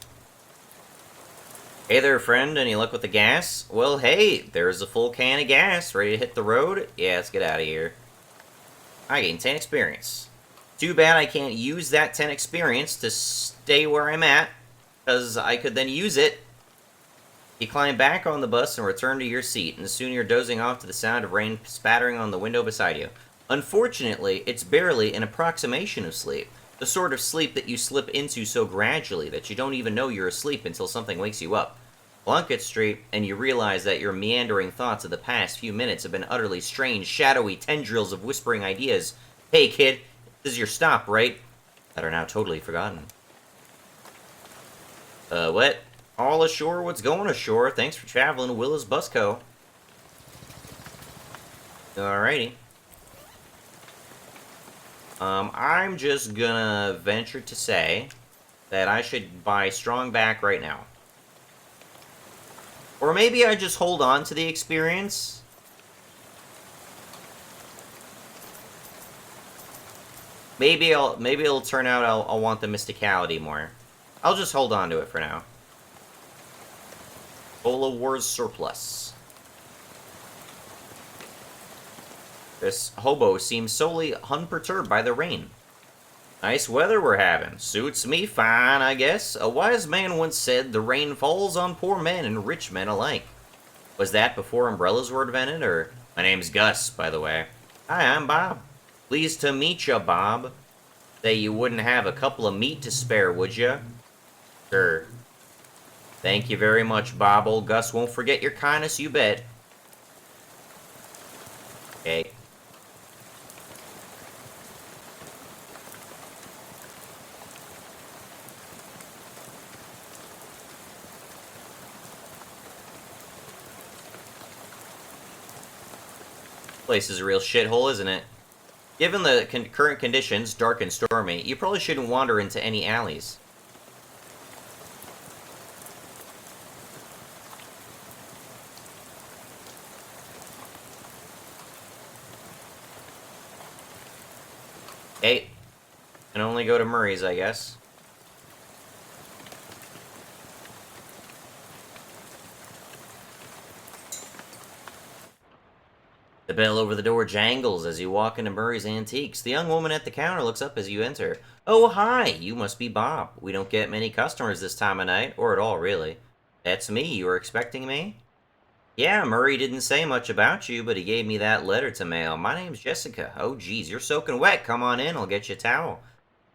Hey there, friend. Any luck with the gas? Well, hey, there's a full can of gas. Ready to hit the road? Yeah, let's get out of here. I gained 10 experience. Too bad I can't use that 10 experience to stay where I'm at, because I could then use it. You climb back on the bus and return to your seat, and soon you're dozing off to the sound of rain spattering on the window beside you. Unfortunately, it's barely an approximation of sleep. The sort of sleep that you slip into so gradually that you don't even know you're asleep until something wakes you up. Plunkett Street, and you realize that your meandering thoughts of the past few minutes have been utterly strange, shadowy tendrils of whispering ideas. Hey kid, this is your stop, right? That are now totally forgotten. What? All ashore? What's going ashore? Thanks for traveling, Willis Busco. Alrighty. I'm just gonna venture to say that I should buy Strong Back right now. Or maybe I just hold on to the experience. Maybe it'll turn out I'll want the mysticality more. I'll just hold on to it for now. Bola Wars surplus. This hobo seems solely unperturbed by the rain. Nice weather we're having. Suits me fine, I guess. A wise man once said the rain falls on poor men and rich men alike. Was that before umbrellas were invented, or... My name's Gus, by the way. Hi, I'm Bob. Pleased to meet ya, Bob. Say you wouldn't have a couple of meat to spare, would ya? Sure. Thank you very much, Bob. Old Gus won't forget your kindness, you bet. Okay. Place is a real shithole, isn't it? Given the current conditions, dark and stormy, you probably shouldn't wander into any alleys. Hey, can only go to Murray's, I guess. The bell over the door jangles as you walk into Murray's Antiques. The young woman at the counter looks up as you enter. Oh, hi, you must be Bob. We don't get many customers this time of night, or at all, really. That's me. You were expecting me? Yeah, Murray didn't say much about you, but he gave me that letter to mail. My name's Jessica. Oh, geez, you're soaking wet. Come on in, I'll get you a towel.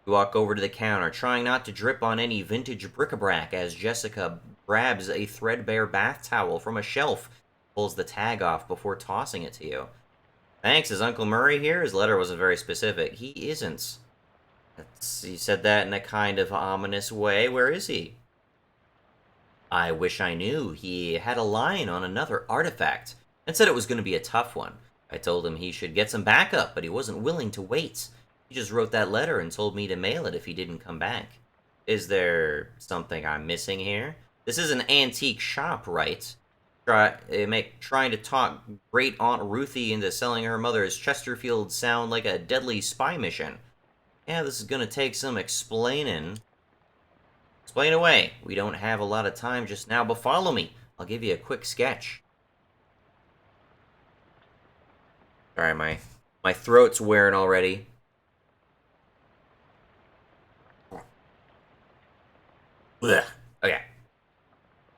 You walk over to the counter, trying not to drip on any vintage bric-a-brac as Jessica grabs a threadbare bath towel from a shelf, pulls the tag off before tossing it to you. Thanks, is Uncle Murray here? His letter wasn't very specific. He isn't. He said that in a kind of ominous way. Where is he? I wish I knew. He had a line on another artifact. and said it was going to be a tough one. I told him he should get some backup, but he wasn't willing to wait. He just wrote that letter and told me to mail it if he didn't come back. Is there something I'm missing here? This is an antique shop, right? Trying to talk great Aunt Ruthie into selling her mother's Chesterfield sound like a deadly spy mission. Yeah, this is gonna take some explaining. Explain away. We don't have a lot of time just now, but follow me. I'll give you a quick sketch. Sorry, my throat's wearing already. Blech. Okay.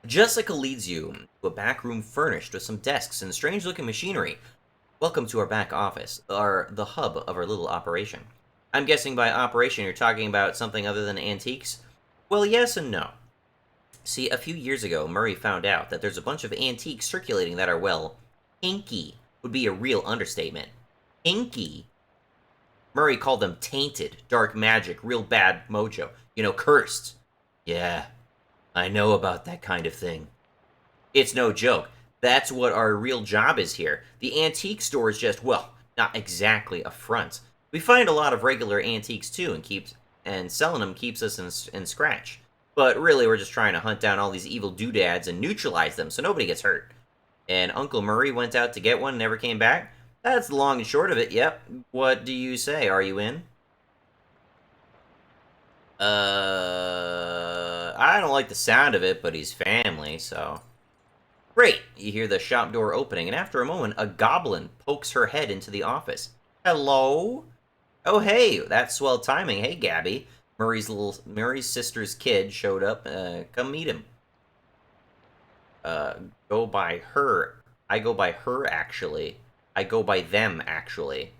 Jessica leads you to a back room furnished with some desks and strange-looking machinery. Welcome to our back office, the hub of our little operation. I'm guessing by operation you're talking about something other than antiques? Well, yes and no. See, a few years ago, Murray found out that there's a bunch of antiques circulating that are, well, hinky would be a real understatement. Hinky? Murray called them tainted, dark magic, real bad mojo. You know, cursed. Yeah, I know about that kind of thing. It's no joke. That's what our real job is here. The antique store is just, well, not exactly a front. We find a lot of regular antiques too, and selling them keeps us in scratch. But really, we're just trying to hunt down all these evil doodads and neutralize them so nobody gets hurt. And Uncle Murray went out to get one and never came back? That's the long and short of it, yep. What do you say? Are you in? I don't like the sound of it, but he's family, so... Great! You hear the shop door opening, and after a moment, a goblin pokes her head into the office. Hello? Oh, hey, that's swell timing. Hey, Gabby. Murray's sister's kid showed up. Come meet him. Go by her. I go by her, actually. I go by them, actually.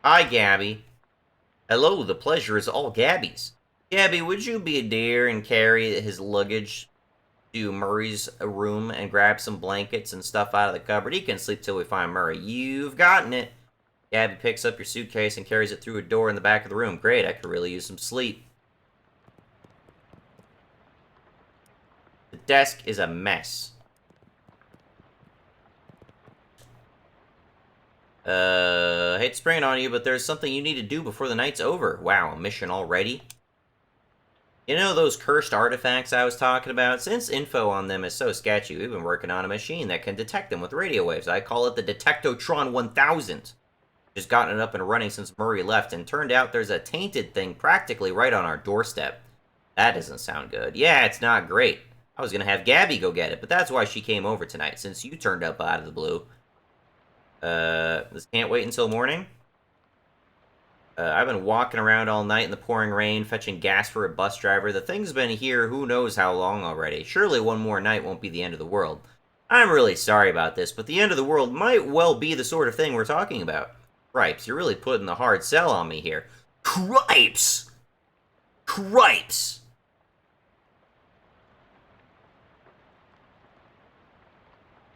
Hi, Gabby. Hello, the pleasure is all Gabby's. Gabby, would you be a dear and carry his luggage to Murray's room and grab some blankets and stuff out of the cupboard? He can sleep till we find Murray. You've gotten it. Gabby picks up your suitcase and carries it through a door in the back of the room. Great, I could really use some sleep. The desk is a mess. Hate to spring it on you, but there's something you need to do before the night's over. Wow, a mission already? You know those cursed artifacts I was talking about? Since info on them is so sketchy, we've been working on a machine that can detect them with radio waves. I call it the Detectotron 1000. Just gotten it up and running since Murray left, and turned out there's a tainted thing practically right on our doorstep. That doesn't sound good. Yeah, it's not great. I was gonna have Gabby go get it, but that's why she came over tonight, since you turned up out of the blue. This can't wait until morning? I've been walking around all night in the pouring rain, fetching gas for a bus driver. The thing's been here who knows how long already. Surely one more night won't be the end of the world. I'm really sorry about this, but the end of the world might well be the sort of thing we're talking about. Cripes, you're really putting the hard sell on me here. Cripes! Cripes!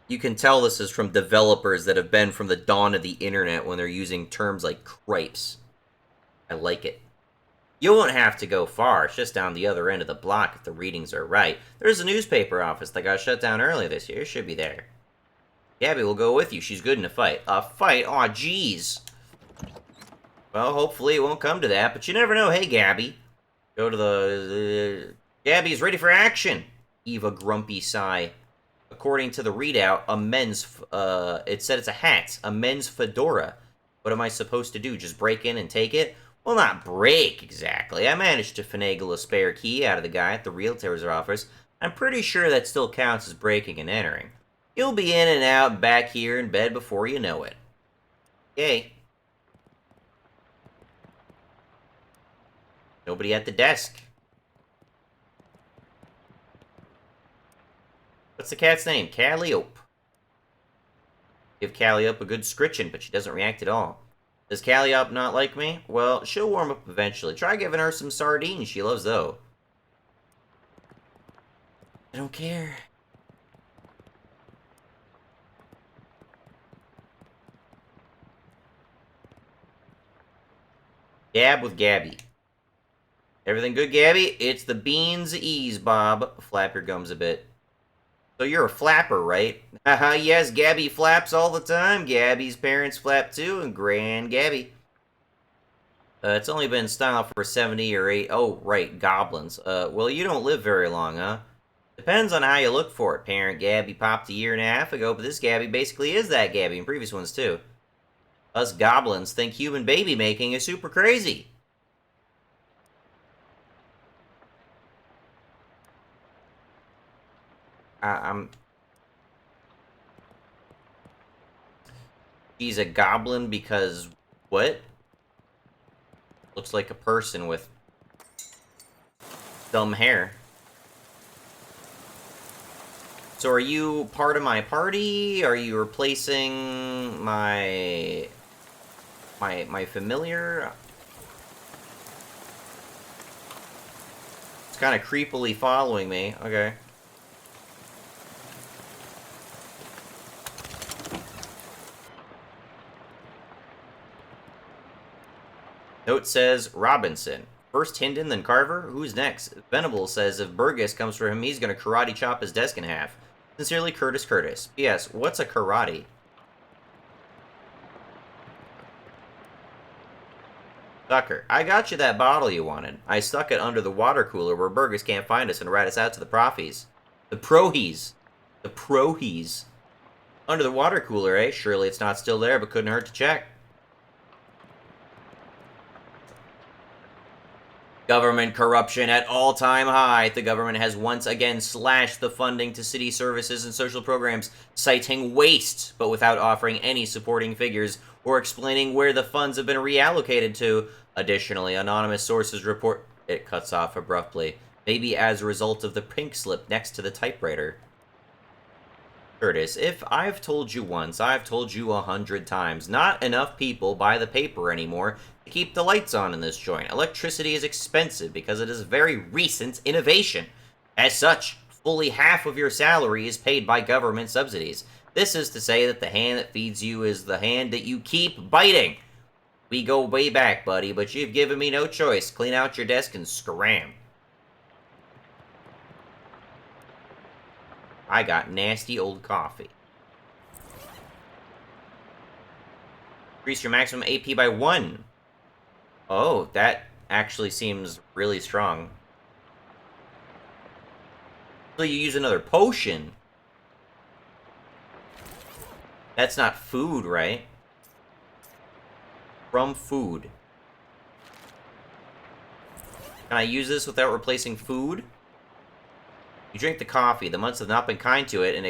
You can tell this is from developers that have been from the dawn of the internet when they're using terms like cripes. I like it. You won't have to go far, it's just down the other end of the block if the readings are right. There's a newspaper office that got shut down early this year, should be there. Gabby will go with you, she's good in a fight. A fight? Aw, jeez. Well, hopefully it won't come to that, but you never know. Hey, Gabby. Go to the... Gabby's ready for action! Eva grumpy sigh. According to the readout, it said it's a hat. A men's fedora. What am I supposed to do? Just break in and take it? Well, not break, exactly. I managed to finagle a spare key out of the guy at the realtor's office. I'm pretty sure that still counts as breaking and entering. You'll be in and out back here in bed before you know it. Okay. Nobody at the desk. What's the cat's name? Calliope. Give Calliope a good scritching, but she doesn't react at all. Does Calliope not like me? Well, she'll warm up eventually. Try giving her some sardines. She loves those. I don't care. Gab with Gabby. Everything good, Gabby? It's the beans ease, Bob. Flap your gums a bit. So you're a flapper, right? Haha, yes, Gabby flaps all the time. Gabby's parents flap too, and Grand Gabby. It's only been in style for 70 or 8. Oh, right, goblins. Well, you don't live very long, huh? Depends on how you look for it. Parent Gabby popped a year and a half ago, but this Gabby basically is that Gabby, and previous ones too. Us goblins think human baby making is super crazy. I'm... She's a goblin because... What? Looks like a person with dumb hair. So are you part of my party? Are you replacing my familiar? It's kind of creepily following me. Okay. Note says Robinson. First Hinden, then Carver? Who's next? Venable says if Burgess comes for him, he's gonna karate chop his desk in half. Sincerely, Curtis. P.S. What's a karate? Sucker, I got you that bottle you wanted. I stuck it under the water cooler where Burgess can't find us and rat us out to the profies. The prohies. The prohies. Under the water cooler, eh? Surely it's not still there, but couldn't hurt to check. Government corruption at all-time high. The government has once again slashed the funding to city services and social programs, citing waste, but without offering any supporting figures or explaining where the funds have been reallocated to. Additionally, anonymous sources report... It cuts off abruptly. Maybe as a result of the pink slip next to the typewriter. Curtis, if I've told you once, I've told you 100 times. Not enough people buy the paper anymore to keep the lights on in this joint. Electricity is expensive because it is a very recent innovation. As such, fully half of your salary is paid by government subsidies. This is to say that the hand that feeds you is the hand that you keep biting. We go way back, buddy, but you've given me no choice. Clean out your desk and scram. I got nasty old coffee. Increase your maximum AP by 1. Oh, that actually seems really strong. So you use another potion. That's not food, right? From food. Can I use this without replacing food? You drink the coffee. The months have not been kind to it, and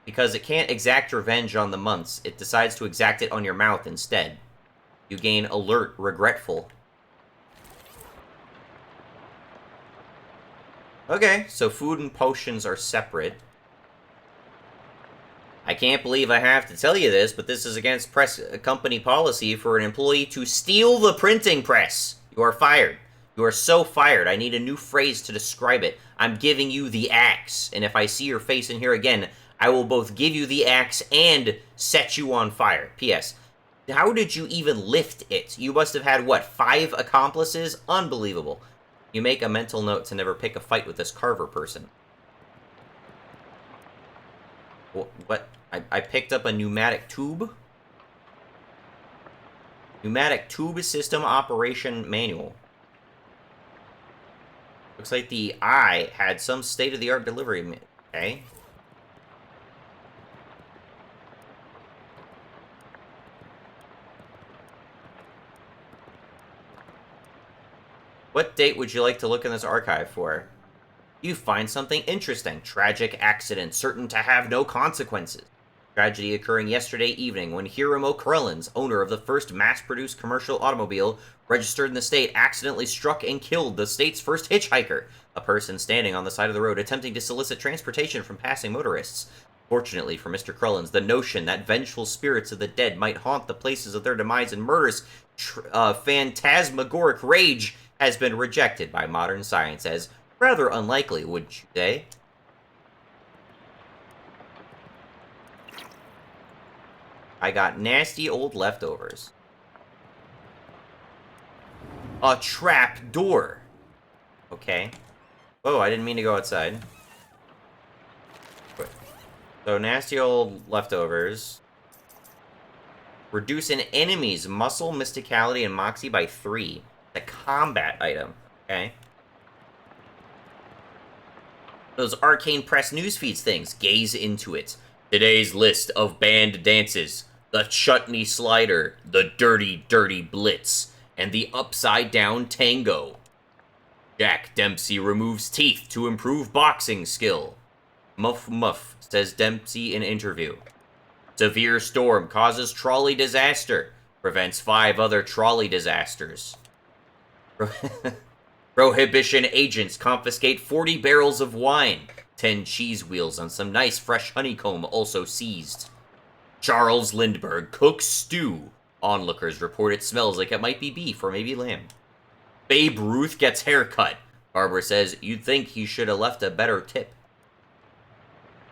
because it can't exact revenge on the months, it decides to exact it on your mouth instead. You gain alert, regretful. Okay, so food and potions are separate. I can't believe I have to tell you this, but this is against company policy for an employee to steal the printing press. You are fired. You are so fired. I need a new phrase to describe it. I'm giving you the axe, and if I see your face in here again, I will both give you the axe and set you on fire. P.S. How did you even lift it? You must have had, what, 5 accomplices? Unbelievable. You make a mental note to never pick a fight with this Carver person. What? I picked up a pneumatic tube? Pneumatic tube system operation manual. Looks like the eye had some state-of-the-art delivery. Okay. What date would you like to look in this archive for? You find something interesting. Tragic accident, certain to have no consequences. Tragedy occurring yesterday evening when Hiram O'Krellins, owner of the first mass-produced commercial automobile registered in the state, accidentally struck and killed the state's first hitchhiker, a person standing on the side of the road attempting to solicit transportation from passing motorists. Fortunately for Mr. Krellins, the notion that vengeful spirits of the dead might haunt the places of their demise and murderous, phantasmagoric rage has been rejected by modern science as rather unlikely, wouldn't you say? I got nasty old leftovers. A trap door. Okay. Oh, I didn't mean to go outside. So, nasty old leftovers. Reduce an enemy's muscle, mysticality, and moxie by 3. A combat item. Okay. Those arcane press newsfeeds things. Gaze into it. Today's list of banned dances. The chutney slider. The dirty, dirty blitz. And the upside down tango. Jack Dempsey removes teeth to improve boxing skill. Muff muff, says Dempsey in interview. Severe storm causes trolley disaster. Prevents 5 other trolley disasters. Prohibition agents confiscate 40 barrels of wine. 10 cheese wheels and some nice fresh honeycomb also seized. Charles Lindbergh cooks stew. Onlookers report it smells like it might be beef or maybe lamb. Babe Ruth gets haircut. Barber says you'd think he should have left a better tip.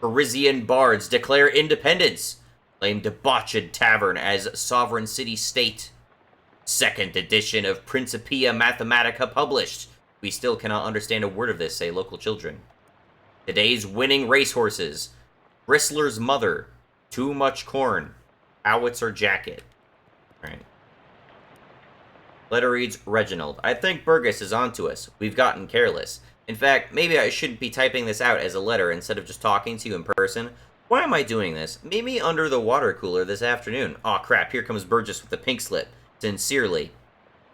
Parisian bards declare independence. Claim debauched tavern as sovereign city-state. Second edition of Principia Mathematica published. We still cannot understand a word of this, say local children. Today's winning racehorses. Bristler's mother. Too much corn. Howitzer jacket. Alright. Letter reads, Reginald, I think Burgess is onto us. We've gotten careless. In fact, maybe I shouldn't be typing this out as a letter instead of just talking to you in person. Why am I doing this? Meet me under the water cooler this afternoon. Aw, crap, here comes Burgess with the pink slip. Sincerely.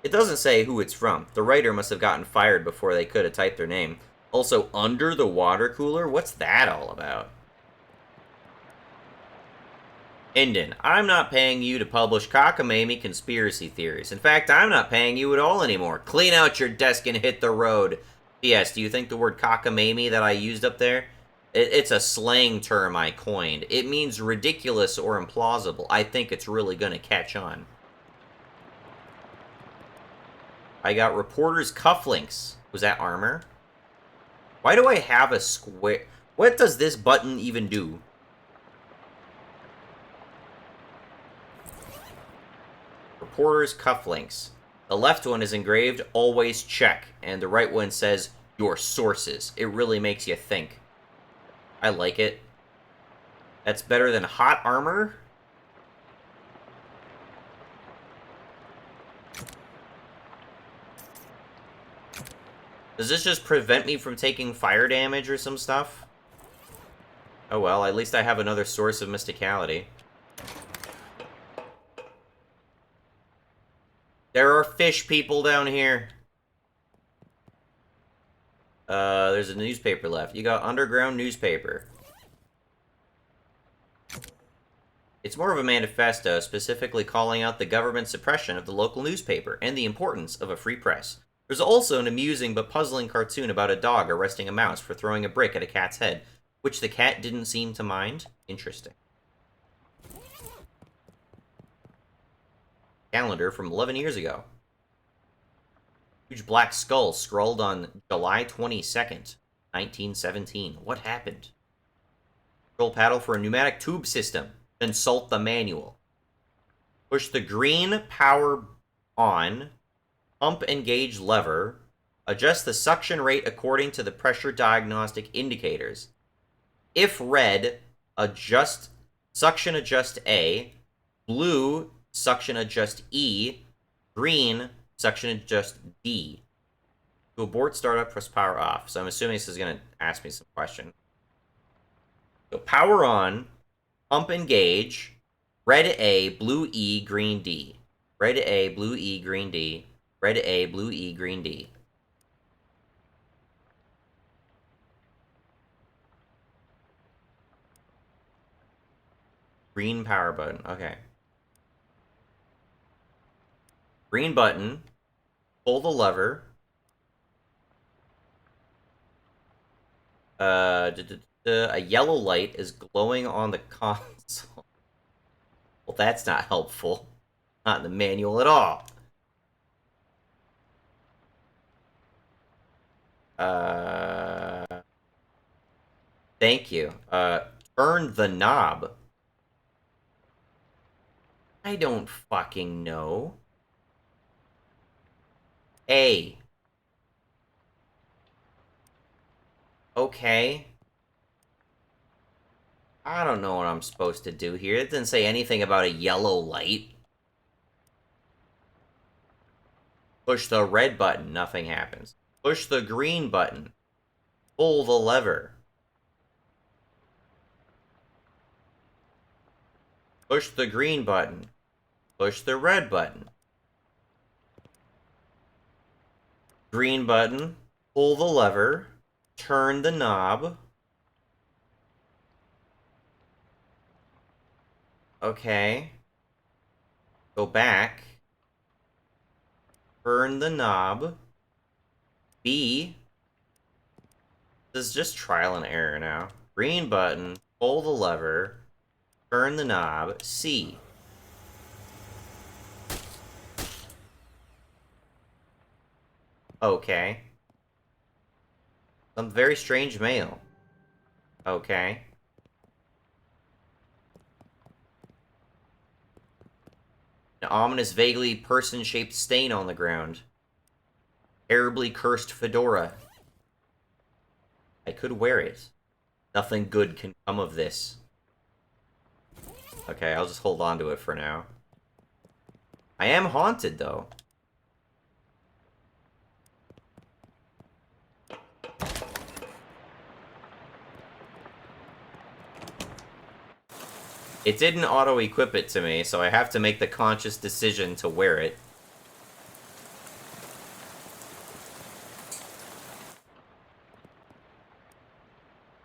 It doesn't say who it's from. The writer must have gotten fired before they could have typed their name. Also, under the water cooler? What's that all about? Inden, I'm not paying you to publish cockamamie conspiracy theories. In fact, I'm not paying you at all anymore. Clean out your desk and hit the road. P.S. Do you think the word cockamamie that I used up there? It's a slang term I coined. It means ridiculous or implausible. I think it's really gonna catch on. I got reporter's cufflinks. Was that armor? Why do I have a square? What does this button even do? Reporter's cufflinks. The left one is engraved, always check, and the right one says, your sources. It really makes you think. I like it. That's better than hot armor? Does this just prevent me from taking fire damage or some stuff? Oh well, at least I have another source of mysticality. There are fish people down here. There's a newspaper left. You got underground newspaper. It's more of a manifesto, specifically calling out the government's suppression of the local newspaper and the importance of a free press. There's also an amusing but puzzling cartoon about a dog arresting a mouse for throwing a brick at a cat's head, which the cat didn't seem to mind. Interesting. Calendar from 11 years ago. Huge black skull scrawled on July 22nd, 1917. What happened? Control paddle for a pneumatic tube system. Consult the manual. Push the green power on. Pump and gauge lever. Adjust the suction rate according to the pressure diagnostic indicators. If red, suction adjust A. Blue, suction adjust E. Green, suction adjust D. To abort startup, press power off. So I'm assuming this is going to ask me some question. So power on, pump engage, red A, blue E, green D. Red A, blue E, green D. Red A, blue E, green D. Green power button. Okay. Green button. Pull the lever. A yellow light is glowing on the console. Well, that's not helpful. Not in the manual at all. Thank you. Turn the knob. I don't fucking know. A. Okay. I don't know what I'm supposed to do here. It didn't say anything about a yellow light. Push the red button, nothing happens. Push the green button. Pull the lever. Push the green button. Push the red button. Green button. Pull the lever. Turn the knob. Okay. Go back. Turn the knob. B. This is just trial and error now. Green button. Pull the lever. Turn the knob. C. Okay. Some very strange mail. Okay. An ominous, vaguely person-shaped stain on the ground. Terribly cursed fedora. I could wear it. Nothing good can come of this. Okay, I'll just hold on to it for now. I am haunted, though. It didn't auto-equip it to me, so I have to make the conscious decision to wear it.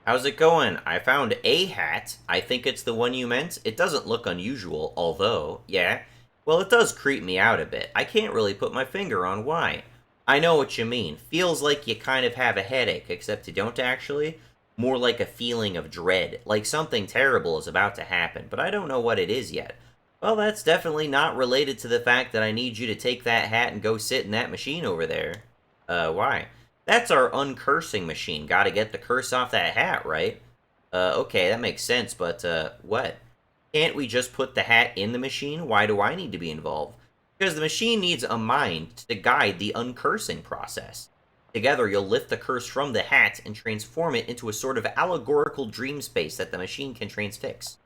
How's it going? I found a hat. I think it's the one you meant. It doesn't look unusual, although, yeah. Well, it does creep me out a bit. I can't really put my finger on why. I know what you mean. Feels like you kind of have a headache, except you don't actually. More like a feeling of dread, like something terrible is about to happen, but I don't know what it is yet. Well, that's definitely not related to the fact that I need you to take that hat and go sit in that machine over there. Why? That's our uncursing machine. Gotta get the curse off that hat, right? Okay, that makes sense, but, what? Can't we just put the hat in the machine? Why do I need to be involved? Because the machine needs a mind to guide the uncursing process. Together, you'll lift the curse from the hat and transform it into a sort of allegorical dream space that the machine can transfix.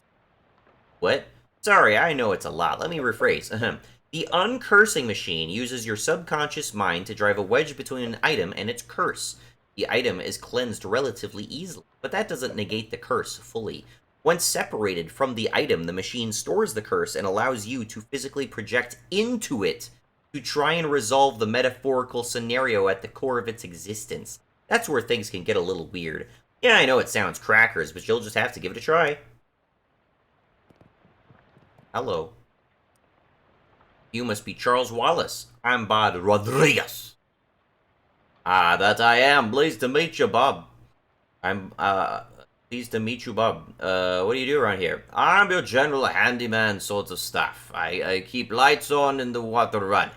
What? Sorry, I know it's a lot. Let me rephrase. The uncursing machine uses your subconscious mind to drive a wedge between an item and its curse. The item is cleansed relatively easily, but that doesn't negate the curse fully. Once separated from the item, the machine stores the curse and allows you to physically project into it to try and resolve the metaphorical scenario at the core of its existence. That's where things can get a little weird. Yeah, I know it sounds crackers, but you'll just have to give it a try. Hello. You must be Charles Wallace. I'm Bob Rodriguez. Ah, that I am. Pleased to meet you, Bob. Pleased to meet you, Bob. What do you do around here? I'm your general handyman sort of stuff. I keep lights on and the water running.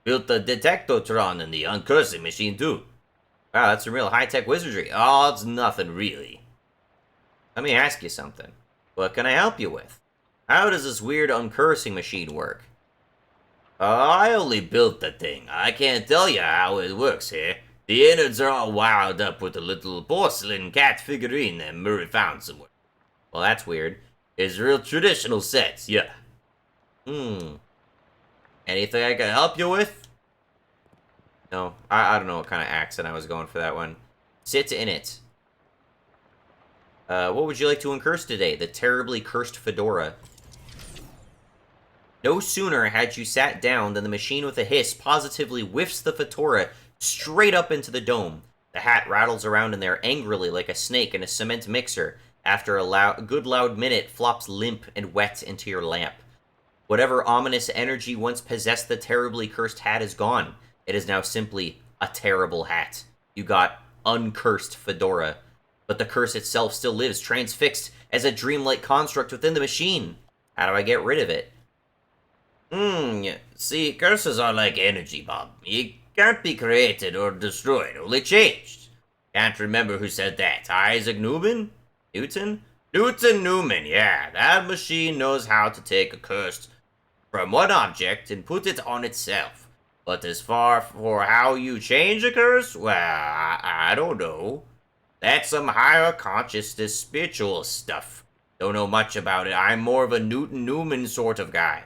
Built the detectotron and the uncursing machine, too. Wow, that's some real high-tech wizardry. Oh, it's nothing, really. Let me ask you something. What can I help you with? How does this weird uncursing machine work? I only built the thing. I can't tell you how it works here. The innards are all wound up with a little porcelain cat figurine that Murray found somewhere. Well, that's weird. It's a real traditional set, yeah. Anything I can help you with? No, I don't know what kind of accent I was going for that one. Sit in it. What would you like to uncurse today? The terribly cursed fedora. No sooner had you sat down than the machine with a hiss positively whiffs the fedora straight up into the dome. The hat rattles around in there angrily like a snake in a cement mixer. After a good loud minute, flops limp and wet into your lamp. Whatever ominous energy once possessed the terribly cursed hat is gone. It is now simply a terrible hat. You got uncursed fedora. But the curse itself still lives, transfixed as a dreamlike construct within the machine. How do I get rid of it? See, curses are like energy, Bob. You can't be created or destroyed, only changed. Can't remember who said that. Isaac Newton? Newton? Newton Newman, yeah. That machine knows how to take a curse from one object and put it on itself. But as far for how you change a curse, well, I don't know. That's some higher consciousness spiritual stuff. Don't know much about it. I'm more of a Newton Newman sort of guy.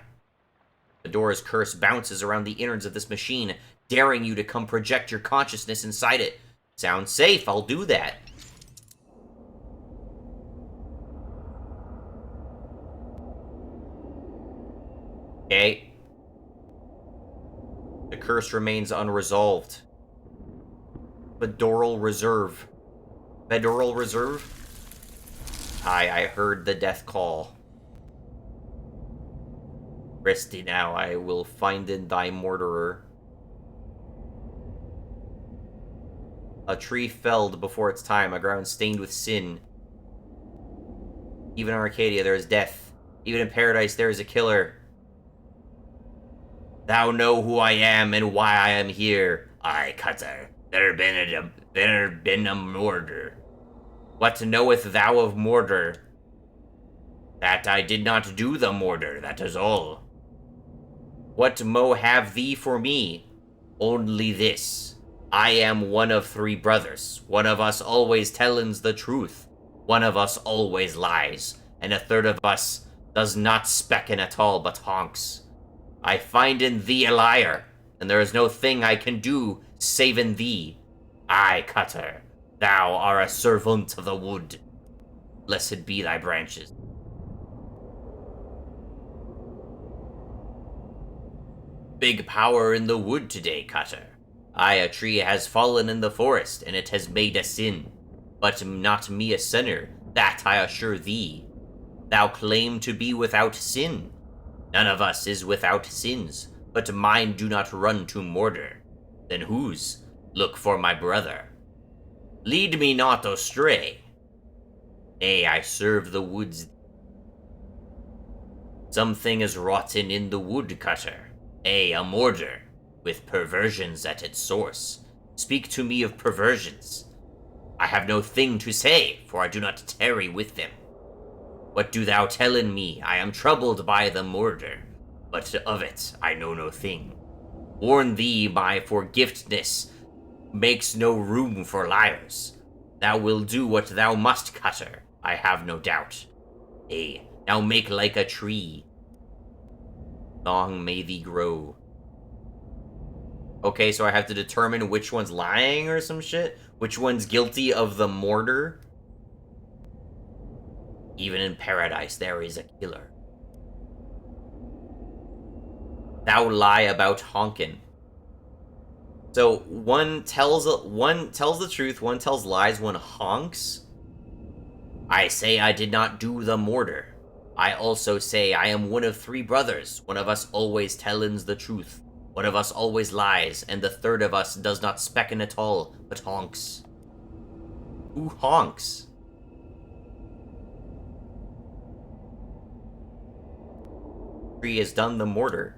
Fedora's curse bounces around the innards of this machine, daring you to come project your consciousness inside it. Sounds safe, I'll do that. Okay. The curse remains unresolved. Fedoral Reserve. Fedoral Reserve? I heard the death call. Resty now, I will find in thy mortarer. A tree felled before its time, a ground stained with sin. Even in Arcadia there is death. Even in paradise there is a killer. Thou know who I am and why I am here. I, Cutter. There been a murder. What knoweth thou of murder? That I did not do the murder, that is all. What mo have thee for me? Only this. I am one of 3 brothers. One of us always tellins the truth. One of us always lies. And a third of us does not specken at all but honks. I find in thee a liar, and there is no thing I can do save in thee. I, Cutter, thou art a servant of the wood. Blessed be thy branches. Big power in the wood today, Cutter. Aye, a tree has fallen in the forest, and it has made a sin. But not me a sinner, that I assure thee. Thou claim to be without sin. None of us is without sins, but mine do not run to murder. Then whose? Look for my brother. Lead me not astray. Nay, I serve the woods. Something is rotten in the wood, Cutter. A murder, with perversions at its source. Speak to me of perversions. I have no thing to say, for I do not tarry with them. What do thou tell in me? I am troubled by the murder, but of it I know no thing. Warn thee, my forgiftness makes no room for liars. Thou will do what thou must, Cutter, I have no doubt. Hey, now make like a tree. Long may thee grow. Okay, so I have to determine which one's lying or some shit? Which one's guilty of the murder? Even in paradise there is a killer. Thou lie about honkin'. So one tells the truth, one tells lies, one honks. I say I did not do the murder. I also say I am one of 3 brothers. One of us always tellins the truth. One of us always lies, and the third of us does not specken at all, but honks. Who honks? Tree has done the murder.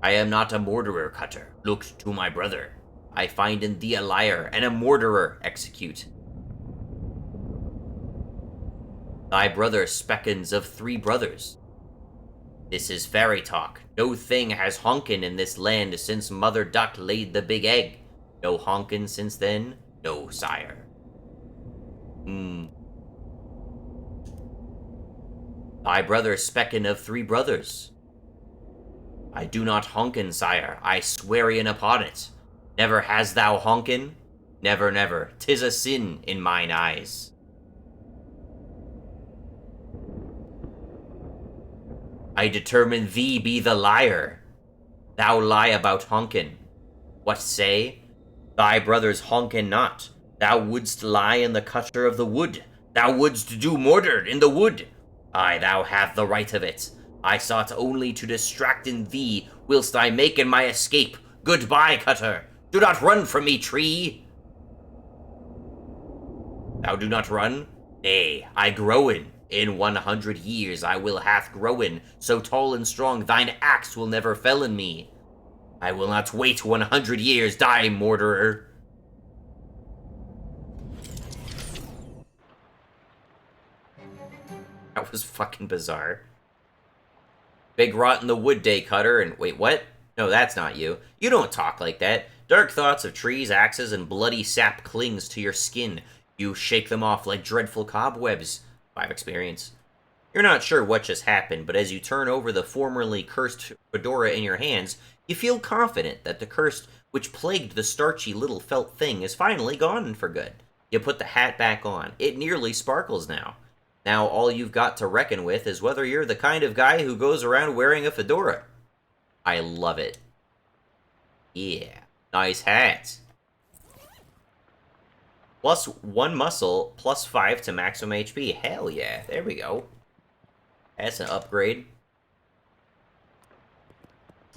I am not a murderer, Cutter. Look to my brother. I find in thee a liar, and a murderer execute. Thy brother speckens of 3 brothers. This is fairy talk. No thing has honkin' in this land since Mother Duck laid the big egg. No honkin' since then? No, sire. Thy brother specken of 3 brothers. I do not honkin', sire. I swearian upon it. Never has thou honkin'? Never, never. 'Tis a sin in mine eyes. I determine thee be the liar. Thou lie about honkin'. What say? Thy brothers honkin' not. Thou wouldst lie in the Cutter of the wood. Thou wouldst do murder in the wood. Aye, thou have the right of it. I sought only to distract in thee, whilst I make in my escape. Goodbye, Cutter. Do not run from me, tree. Thou do not run? Nay, I growen. In 100 years I will hath growen, so tall and strong thine axe will never fell in me. I will not wait 100 years, die, murderer. That was fucking bizarre. Big rot in the wood day, Cutter, and wait, what? No, that's not you. You don't talk like that. Dark thoughts of trees, axes, and bloody sap clings to your skin. You shake them off like dreadful cobwebs. 5 experience. You're not sure what just happened, but as you turn over the formerly cursed fedora in your hands, you feel confident that the curse which plagued the starchy little felt thing is finally gone for good. You put the hat back on. It nearly sparkles now. Now all you've got to reckon with is whether you're the kind of guy who goes around wearing a fedora. I love it. Yeah. Nice hat. Plus 1 muscle, plus 5 to maximum HP. Hell yeah. There we go. That's an upgrade.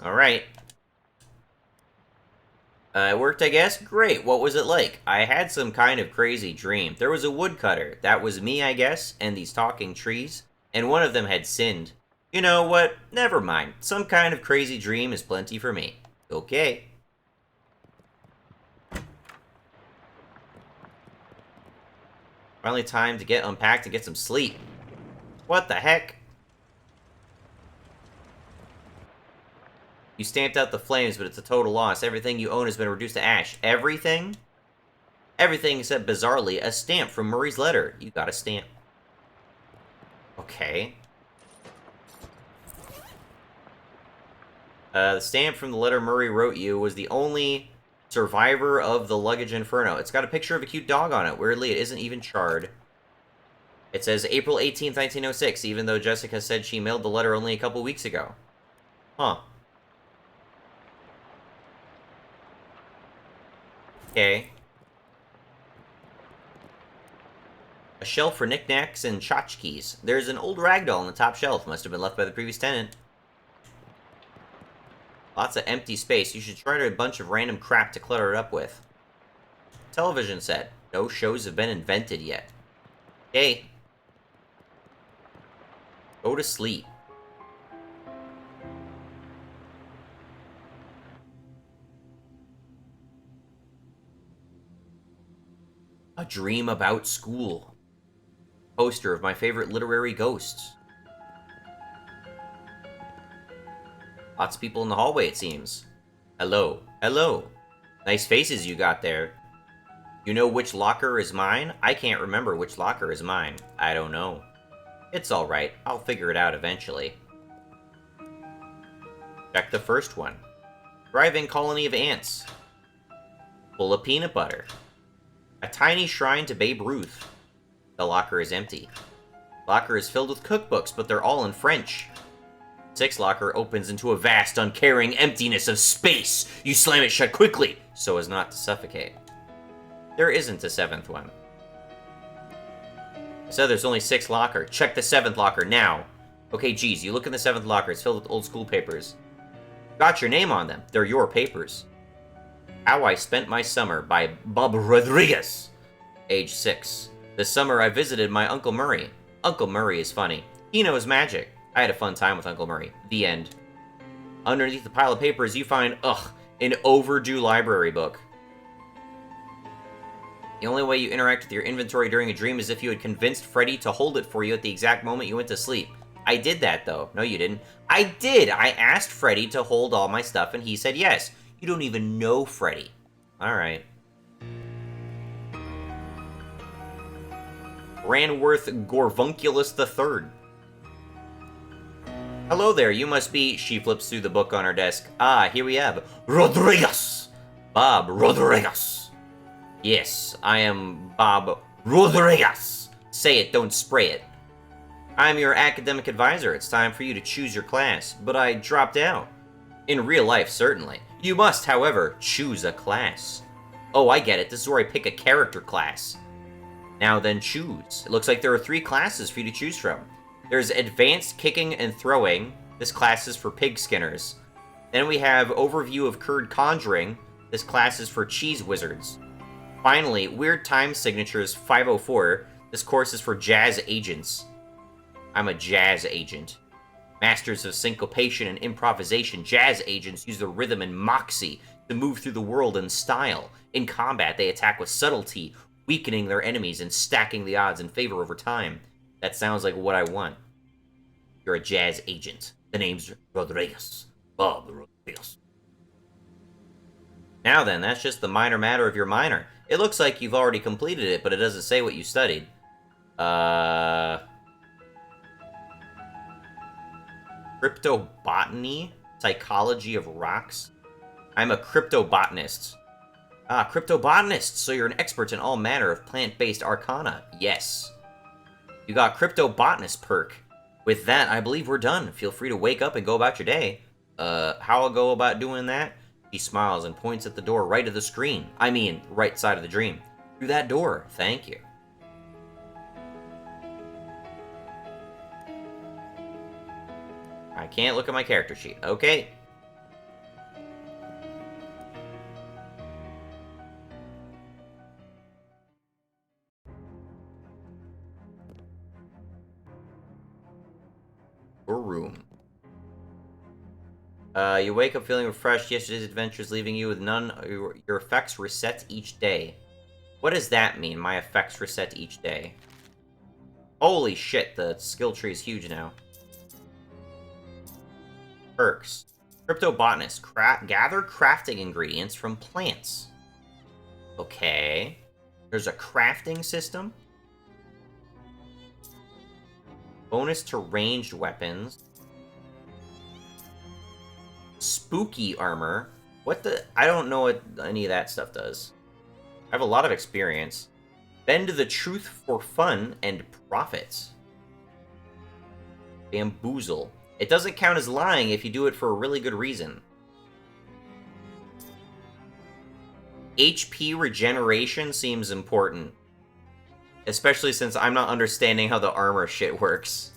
Alright. It worked, I guess? Great. What was it like? I had some kind of crazy dream. There was a woodcutter. That was me, I guess, and these talking trees. And one of them had sinned. You know what? Never mind. Some kind of crazy dream is plenty for me. Okay. Finally time to get unpacked and get some sleep. What the heck? You stamped out the flames, but it's a total loss. Everything you own has been reduced to ash. Everything? Everything except, bizarrely, a stamp from Murray's letter. You got a stamp. Okay. The stamp from the letter Murray wrote you was the only survivor of the luggage inferno. It's got a picture of a cute dog on it. Weirdly, it isn't even charred. It says April 18th, 1906, even though Jessica said she mailed the letter only a couple weeks ago. Huh. Okay. A shelf for knickknacks and tchotchkes. There's an old ragdoll on the top shelf. Must have been left by the previous tenant. Lots of empty space. You should try a bunch of random crap to clutter it up with. Television set. No shows have been invented yet. Okay. Go to sleep. A dream about school. Poster of my favorite literary ghosts. Lots of people in the hallway, it seems. Hello. Hello. Nice faces you got there. You know which locker is mine? I can't remember which locker is mine. I don't know. It's alright. I'll figure it out eventually. Check the first one. Thriving colony of ants. Full of peanut butter. A tiny shrine to Babe Ruth. The locker is empty. Locker is filled with cookbooks, but they're all in French. 6 locker opens into a vast, uncaring emptiness of space. You slam it shut quickly, so as not to suffocate. There isn't a 7th one. I said there's only 6 locker. Check the 7th locker now. Okay, geez, you look in the 7th locker. It's filled with old school papers. Got your name on them. They're your papers. How I Spent My Summer by Bob Rodriguez. Age 6. This summer I visited my Uncle Murray. Uncle Murray is funny. He knows magic. I had a fun time with Uncle Murray. The end. Underneath the pile of papers, you find, an overdue library book. The only way you interact with your inventory during a dream is if you had convinced Freddy to hold it for you at the exact moment you went to sleep. I did that, though. No, you didn't. I did! I asked Freddy to hold all my stuff, and he said yes. You don't even know Freddy. Alright. Ranworth Gorvunculus III. Hello there, you must be... She flips through the book on her desk. Ah, here we have Rodriguez. Bob Rodriguez. Yes, I am Bob Rodriguez. Say it, don't spray it. I'm your academic advisor. It's time for you to choose your class, but I dropped out. In real life, certainly. You must, however, choose a class. Oh, I get it. This is where I pick a character class. Now then, choose. It looks like there are 3 classes for you to choose from. There's Advanced Kicking and Throwing. This class is for pig skinners. Then we have Overview of Curd Conjuring. This class is for cheese wizards. Finally, Weird Time Signatures 504. This course is for jazz agents. I'm a jazz agent. Masters of syncopation and improvisation, jazz agents use the rhythm and moxie to move through the world in style. In combat, they attack with subtlety, weakening their enemies and stacking the odds in favor over time. That sounds like what I want. You're a jazz agent. The name's Rodriguez. Bob Rodriguez. Now then, that's just the minor matter of your minor. It looks like you've already completed it, but it doesn't say what you studied. Cryptobotany? Psychology of rocks? I'm a cryptobotanist. Ah, cryptobotanist, so you're an expert in all manner of plant-based arcana. Yes. You got cryptobotanist perk. With that, I believe we're done. Feel free to wake up and go about your day. How I'll go about doing that? He smiles and points at the door right of the screen. I mean, right side of the dream. Through that door, thank you. I can't look at my character sheet. Okay. Your room. You wake up feeling refreshed. Yesterday's adventures leaving you with none. Your effects reset each day. What does that mean? My effects reset each day. Holy shit, the skill tree is huge now. Perks. Cryptobotanist. Gather crafting ingredients from plants. Okay. There's a crafting system. Bonus to ranged weapons. Spooky armor. What the... I don't know what any of that stuff does. I have a lot of experience. Bend the truth for fun and profits. Bamboozle. It doesn't count as lying if you do it for a really good reason. HP regeneration seems important. Especially since I'm not understanding how the armor shit works.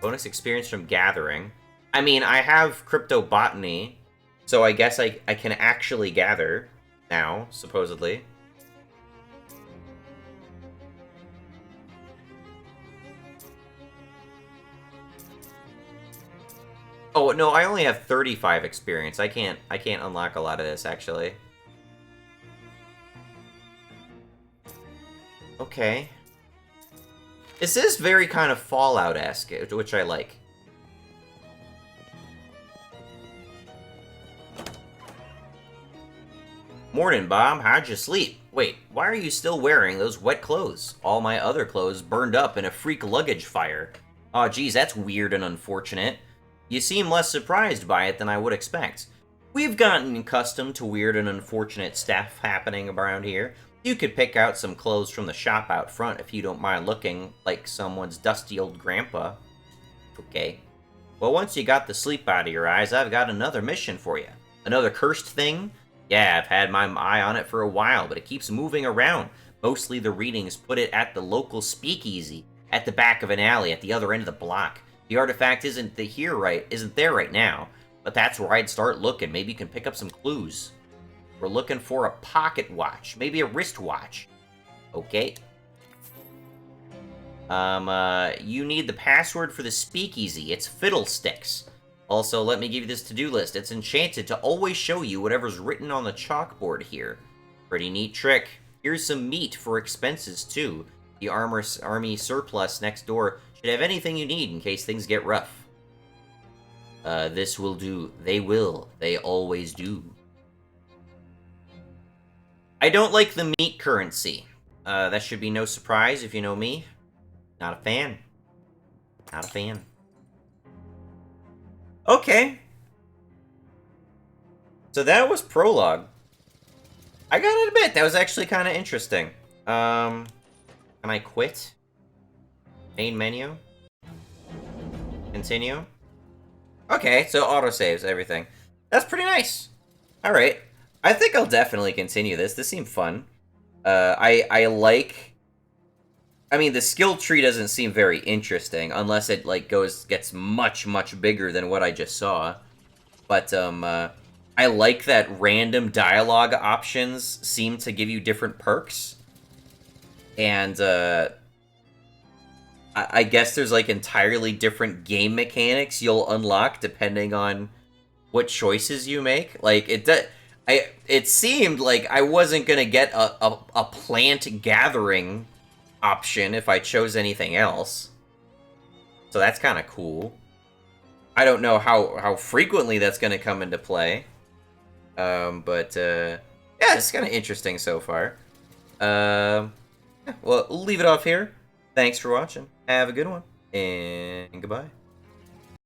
Bonus experience from gathering. I mean, I have cryptobotany, so I guess I can actually gather now, supposedly. Oh, no, I only have 35 experience. I can't unlock a lot of this, actually. Okay. This is very kind of Fallout-esque, which I like. Morning, Bob. How'd you sleep? Wait, why are you still wearing those wet clothes? All my other clothes burned up in a freak luggage fire. Aw, geez, that's weird and unfortunate. You seem less surprised by it than I would expect. We've gotten accustomed to weird and unfortunate stuff happening around here. You could pick out some clothes from the shop out front if you don't mind looking like someone's dusty old grandpa. Okay. Well, once you got the sleep out of your eyes, I've got another mission for you. Another cursed thing? Yeah, I've had my eye on it for a while, but it keeps moving around. Mostly the readings put it at the local speakeasy, at the back of an alley at the other end of the block. The artifact isn't there right now, but that's where I'd start looking. Maybe you can pick up some clues. We're looking for a pocket watch, maybe a wristwatch. Okay. You need the password for the speakeasy. It's Fiddlesticks. Also, let me give you this to-do list. It's enchanted to always show you whatever's written on the chalkboard here. Pretty neat trick. Here's some meat for expenses, too. The army surplus next door should have anything you need in case things get rough. This will do. They will. They always do. I don't like the meat currency. That should be no surprise if you know me. Not a fan. Not a fan. Okay. So that was prologue. I gotta admit, that was actually kind of interesting. Can I quit? Main menu? Continue? Okay, so autosaves, everything. That's pretty nice. Alright. I think I'll definitely continue this. This seemed fun. I like... I mean, the skill tree doesn't seem very interesting, unless it, like, gets much, much bigger than what I just saw. But, I like that random dialogue options seem to give you different perks. And, I guess there's, like, entirely different game mechanics you'll unlock depending on what choices you make. Like, it seemed like I wasn't gonna get a plant gathering option if I chose anything else. So that's kind of cool. I don't know how frequently that's going to come into play. Yeah, it's kind of interesting so far. Yeah, well, we'll leave it off here. Thanks for watching. Have a good one, and goodbye.